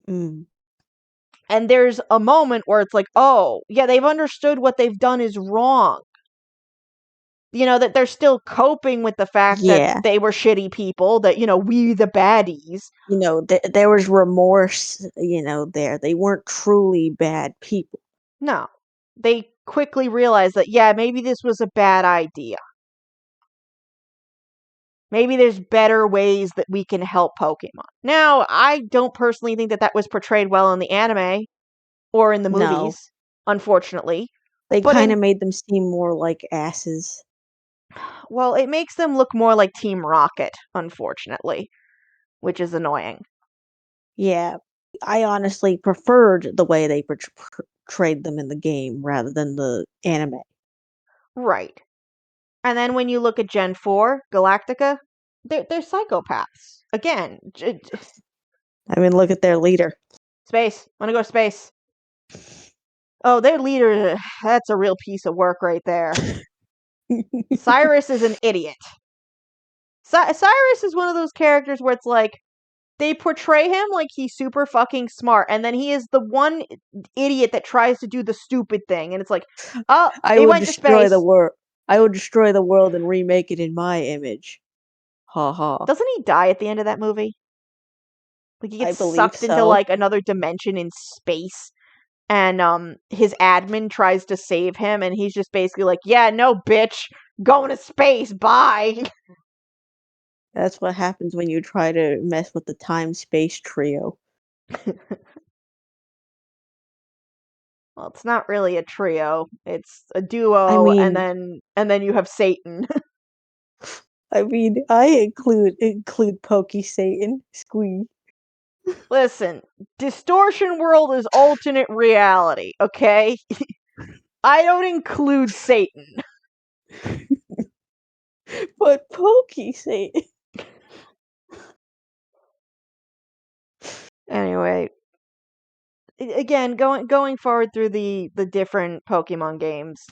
Mm. And there's a moment where it's like, oh, yeah, they've understood what they've done is wrong. That they're still coping with the fact that Yeah. they were shitty people, that, we the baddies. There was remorse, there. They weren't truly bad people. No. They quickly realized that, yeah, maybe this was a bad idea. Maybe there's better ways that we can help Pokemon. Now, I don't personally think that that was portrayed well in the anime or in the No. movies, unfortunately. They But kind of made them seem more like asses. well, it makes them look more like Team Rocket, unfortunately, which is annoying. Yeah. I honestly preferred the way they portrayed them in the game rather than the anime. Right. And then when you look at Gen 4, Galactica, they're psychopaths. Again, I mean, look at their leader. space. Want to go to space. Oh, their leader, that's a real piece of work right there. Cyrus is an idiot. Cyrus is one of those characters where it's like, they portray him like he's super fucking smart, and then he is the one idiot that tries to do the stupid thing, and it's like, oh, I they would went to destroy the space. world. I would destroy the world and remake it in my image. Ha ha. Doesn't he die at the end of that movie? Like, he I gets believe sucked into so. like another dimension in space, and his admin tries to save him, and he's just basically like, yeah, no, bitch, going to space, bye. That's what happens when you try to mess with the time space trio. Well, it's not really a trio. It's a I duo, and mean, then you have Satan. I include Pokey Satan. Squee. Listen, Distortion World is alternate reality, okay? I don't include Satan. But Pokey Satan. Anyway, again, going forward through the different Pokemon games,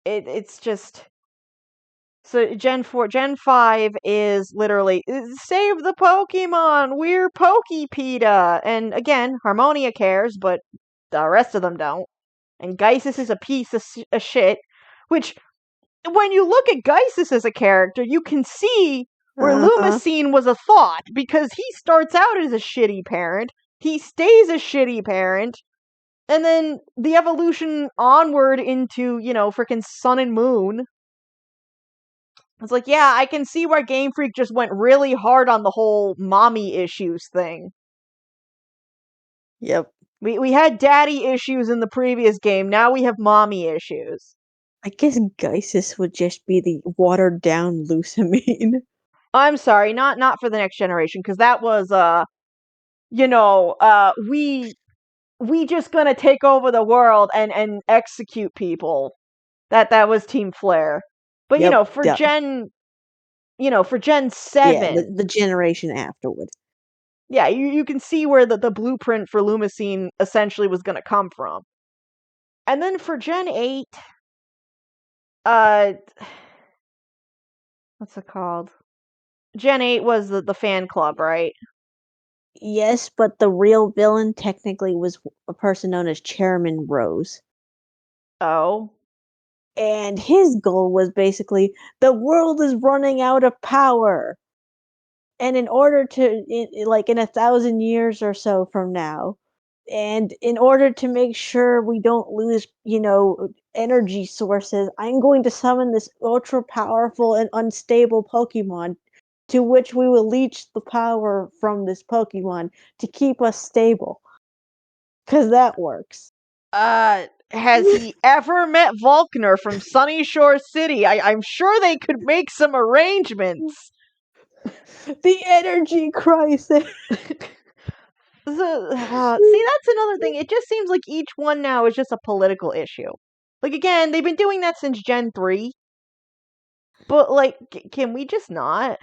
it's just So Gen 4, Gen 5 is literally save the Pokemon. We're Pokepeta. And again, Harmonia cares, but the rest of them don't. And Geisis is a piece of shit, which when you look at Geisis as a character, you can see where Uh-huh. Lumacine was a thought, because he starts out as a shitty parent, he stays a shitty parent, and then the evolution onward into, freaking Sun and Moon. It's like, yeah, I can see where Game Freak just went really hard on the whole mommy issues thing. Yep. We had daddy issues in the previous game, now we have mommy issues. I guess Geisis would just be the watered down Lusamine. I'm sorry, not for the next generation, because that was we just gonna take over the world and execute people. That was Team Flare. But Yep. for Gen Yeah, 7, the generation afterward. yeah, you can see where the blueprint for Lumacine essentially was gonna come from. And then for Gen 8, uh what's it called? Gen 8 was the fan club, right? Yes, but the real villain technically was a person known as Chairman Rose. Oh. And his goal was basically the world is running out of power. And in order to, like in 1,000 years or so from now, and in order to make sure we don't lose, energy sources, I'm going to summon this ultra powerful and unstable Pokemon to which we will leech the power from this Pokemon to keep us stable. Because that works. Has he ever met Volkner from Sunny Shore City? I'm sure they could make some arrangements. The energy crisis. See, that's another thing. It just seems like each one now is just a political issue. Like, again, they've been doing that since Gen 3. But, like, can we just not?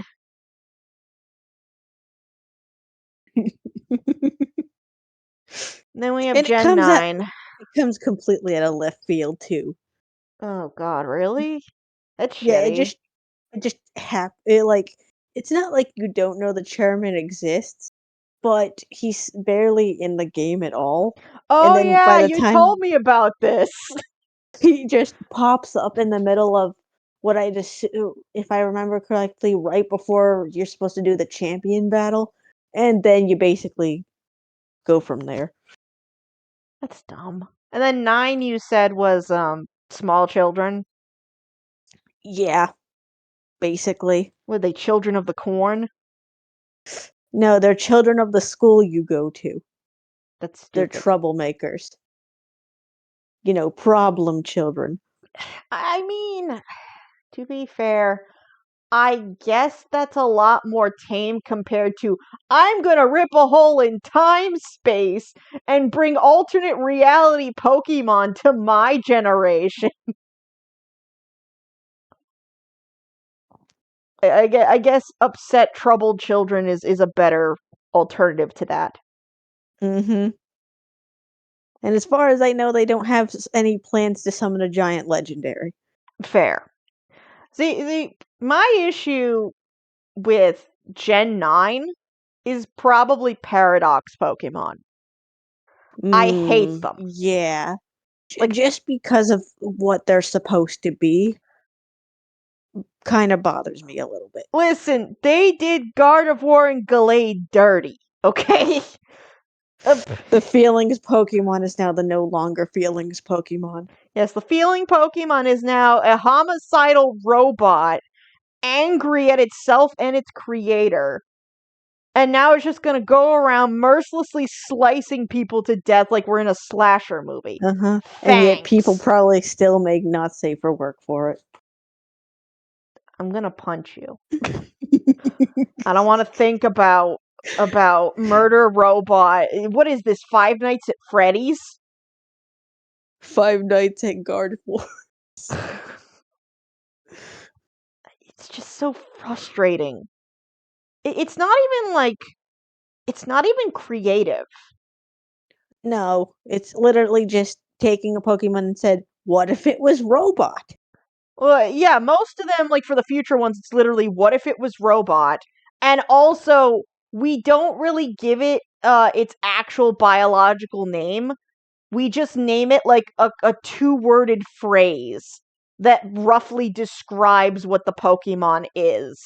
Then we have And Gen 9. it comes completely out of left field too. Oh, God, really? That's Yeah, shitty. it just it like it's not like you don't know the chairman exists, but he's barely in the game at all. And Oh, then by yeah, the you told time me about this. he just pops up in the middle of what I just, if I remember correctly, right before you're supposed to do the champion battle, and then you basically go from there. That's dumb. And then 9, you said, was, small children. Yeah, basically. Were they children of the corn? No, they're children of the school you go to. That's They're stupid. troublemakers. Problem children. I mean, to be fair, I guess that's a lot more tame compared to I'm gonna rip a hole in time space and bring alternate reality Pokemon to my generation. I guess upset troubled children is a better alternative to that. Mm-hmm. And as far as I know, they don't have any plans to summon a giant legendary. Fair. See, my issue with Gen 9 is probably Paradox Pokemon. I hate them. Yeah. Like, Just because of what they're supposed to be kind of bothers me a little bit. listen, they did Gardevoir and Gallade dirty, okay? Uh, The feelings Pokemon is now the no longer feelings Pokemon. yes, the feeling Pokemon is now a homicidal robot angry at itself and its creator. And now it's just gonna go around mercilessly slicing people to death like we're in a slasher movie. Uh-huh. And yet people Thanks. probably still make not safe for work for it. I'm gonna punch you. I don't want to think about murder robot. What is this? Five Nights at Freddy's? Five Nights at Gardevoir. It's just so frustrating. It's not even like it's not even creative. No, it's literally just taking a Pokemon and said, "What if it was robot?" Well, yeah, most of them, like for the future ones, it's literally what if it was robot, and also we don't really give it its actual biological name. We just name it like a two-worded phrase that roughly describes what the Pokemon is.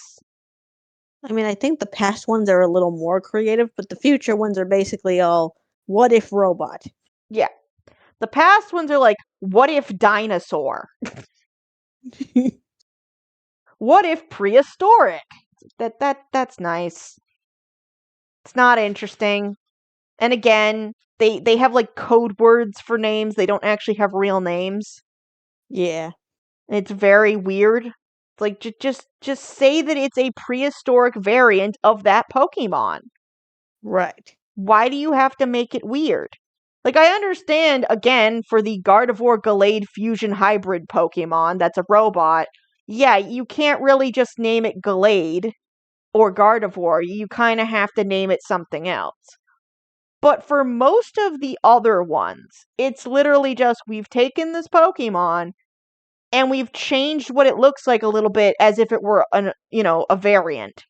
I mean, I think the past ones are a little more creative, but the future ones are basically all what if robot. Yeah. The past ones are like, what if dinosaur? What if prehistoric? That's nice. It's not interesting. And again, they have like code words for names. They don't actually have real names. Yeah, It's very weird. It's like just say that it's a prehistoric variant of that Pokemon. right. Why do you have to make it weird? Like, I understand, again, for the Gardevoir Gallade fusion hybrid Pokemon that's a robot, yeah, you can't really just name it Gallade or Gardevoir. You kind of have to name it something else. But for most of the other ones, it's literally just we've taken this Pokemon and we've changed what it looks like a little bit as if it were a variant.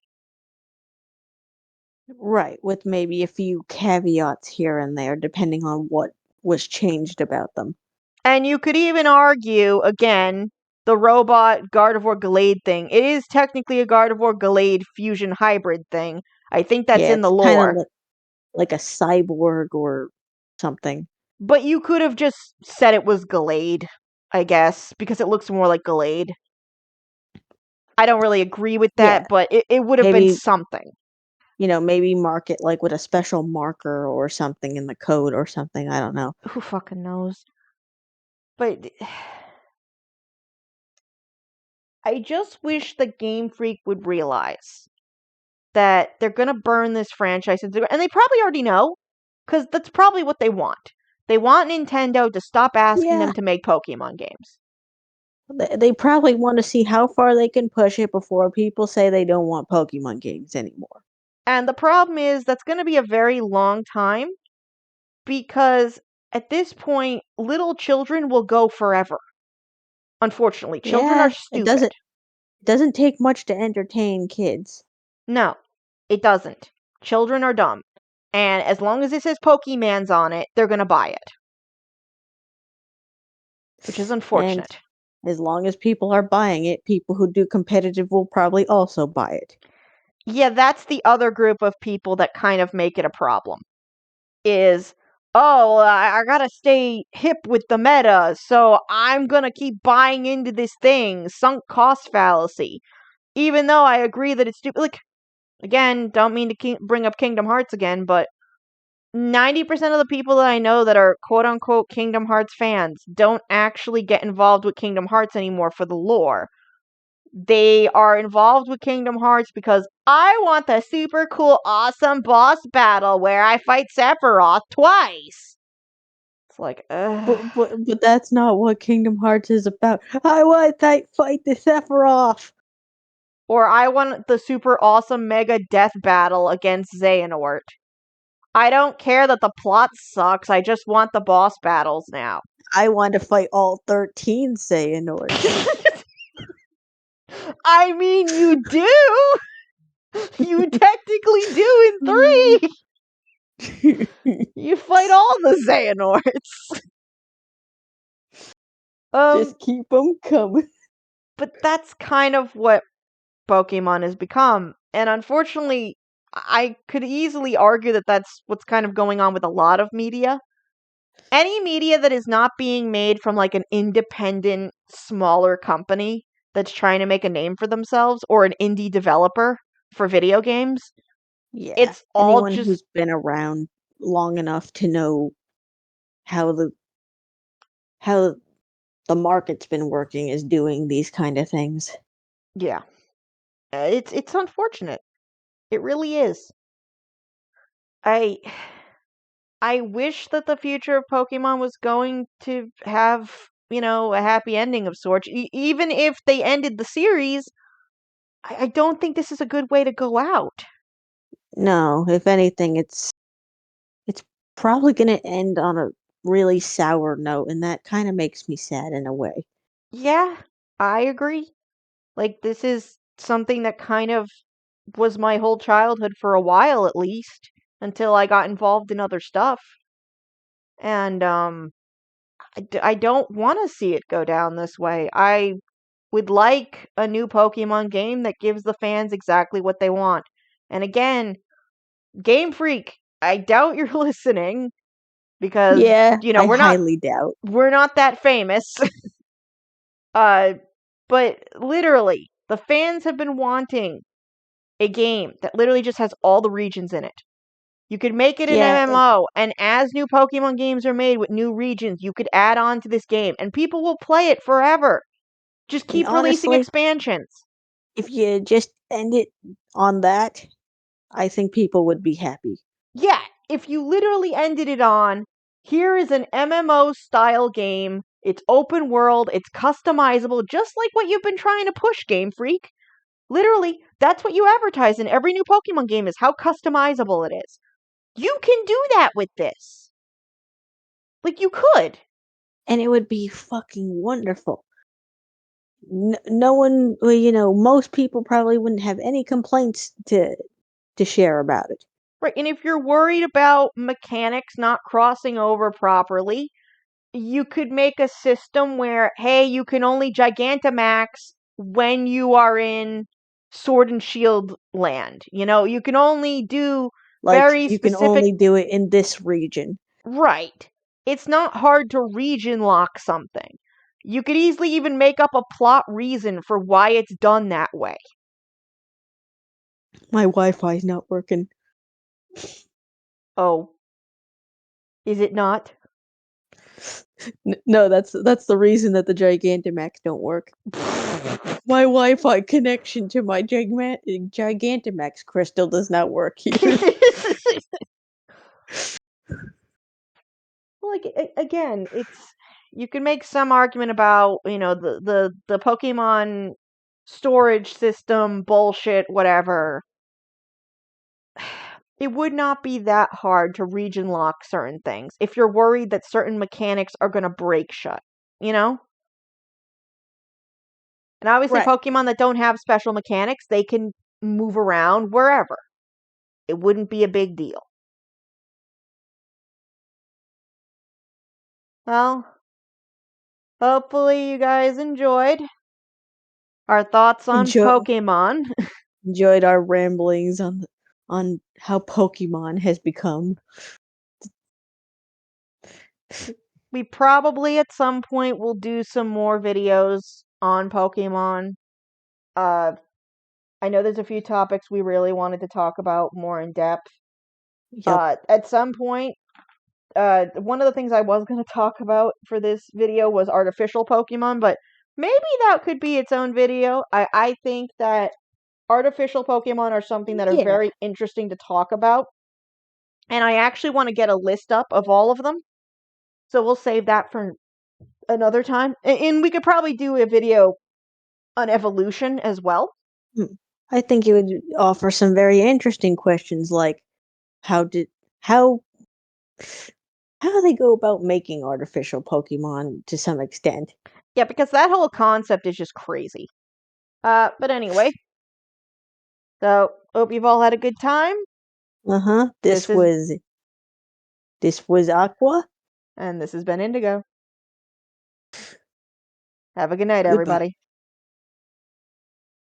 Right, with maybe a few caveats here and there, depending on what was changed about them. And you could even argue, again, the robot Gardevoir Gallade thing. It is technically a Gardevoir Gallade fusion hybrid thing. I think that's Yeah, in the it's kind of lore. like a cyborg or something. But you could have just said it was Gallade, I guess, because it looks more like Gallade. I don't really agree with Yeah, that, but it would have been maybe, something. maybe mark it like with a special marker or something in the code or something. I don't know. Who fucking knows? But I just wish the Game Freak would realize that they're gonna burn this franchise, and they probably already know, because that's probably what they want. They want Nintendo to stop asking Yeah, them to make Pokemon games. they probably want to see how far they can push it before people say they don't want Pokemon games anymore. And the problem is that's gonna be a very long time, because at this point, little children will go forever. Unfortunately, children are Yeah, it stupid. doesn't take much to entertain kids. No, it doesn't. Children are dumb. And as long as it says Pokemans on it, they're gonna buy it, which is And unfortunate. as long as people are buying it, people who do competitive will probably also buy it. Yeah, that's the other group of people that kind of make it a problem. Is, oh, I gotta stay hip with the meta, so I'm gonna keep buying into this thing. Sunk cost fallacy. Even though I agree that it's stupid. Like, again, don't mean to bring up Kingdom Hearts again, but 90% of the people that I know that are quote unquote Kingdom Hearts fans don't actually get involved with Kingdom Hearts anymore for the lore. They are involved with Kingdom Hearts because I want the super cool, awesome boss battle where I fight Sephiroth twice. It's like, ugh. But that's not what Kingdom Hearts is about. I want to fight the Sephiroth. Or I want the super awesome mega death battle against Xehanort. I don't care that the plot sucks, I just want the boss battles now. I want to fight all 13 Xehanorts. I mean, you do! You technically do in 3! You fight all the Xehanorts! Just keep them coming. But that's kind of what Pokemon has become. And unfortunately, I could easily argue that that's what's kind of going on with a lot of media. Any media that is not being made from like an independent, smaller company that's trying to make a name for themselves or an indie developer for video games, Yeah, it's all anyone just, who's been around long enough to know how the how the market's been working is doing these kind of things. yeah. It's unfortunate. It really is. I I wish that the future of Pokemon was going to have, a happy ending of sorts. Even if they ended the series, I don't think this is a good way to go out. No, if anything, it's probably going to end on a really sour note, and that kind of makes me sad in a way. Yeah, I agree. Like, this is something that kind of was my whole childhood for a while, at least, until I got involved in other stuff. And, I don't want to see it go down this way. I would like a new Pokemon game that gives the fans exactly what they want. And again, Game Freak, I doubt you're listening because, Yeah, you know, I highly doubt. we're not that famous. uh but literally, the fans have been wanting a game that literally just has all the regions in it. You could make it an Yeah, MMO, and as new Pokemon games are made with new regions, you could add on to this game, and people will play it forever. Just and keep releasing honestly, expansions. if you just end it on that, I think people would be happy. Yeah, if you literally ended it on, here is an MMO style game. It's open world, it's customizable, just like what you've been trying to push, Game Freak. Literally, that's what you advertise in every new Pokemon game is how customizable it is. You can do that with this. Like, you could. And it would be fucking wonderful. No one, well, most people probably wouldn't have any complaints to share about it. Right, and if you're worried about mechanics not crossing over properly, you could make a system where, hey, you can only Gigantamax when you are in Sword and Shield land. You know, you can only do Like very you can specific. only do it in this region. Right. It's not hard to region lock something. You could easily even make up a plot reason for why it's done that way. My Wi-Fi's not working. Oh, is it not? No, that's the reason that the Gigantamax don't work. My Wi-Fi connection to my Gigantamax crystal does not work here. Like, again, it's, you can make some argument about, the Pokemon storage system bullshit, whatever. It would not be that hard to region lock certain things if you're worried that certain mechanics are going to break shut, you know? And obviously, Right. Pokemon that don't have special mechanics, they can move around wherever. It wouldn't be a big deal. Well, hopefully you guys enjoyed our thoughts on Enjoy Pokemon. enjoyed our ramblings on how Pokemon has become. We probably at some point will do some more videos on Pokemon. Uh, I know there's a few topics we really wanted to talk about more in depth. Yep. At some point, one of the things I was going to talk about for this video was artificial Pokemon, but maybe that could be its own video. I think that artificial Pokemon are something that are Yeah. very interesting to talk about, and I actually want to get a list up of all of them. So we'll save that for another time. And we could probably do a video on evolution as well. Hmm. I think it would offer some very interesting questions like how did how how do they go about making artificial Pokemon to some extent? Yeah, because that whole concept is just crazy. But anyway, so hope you've all had a good time. Uh-huh. This is This was Aqua. and this has been Indigo. Have a good night, Goodbye. everybody.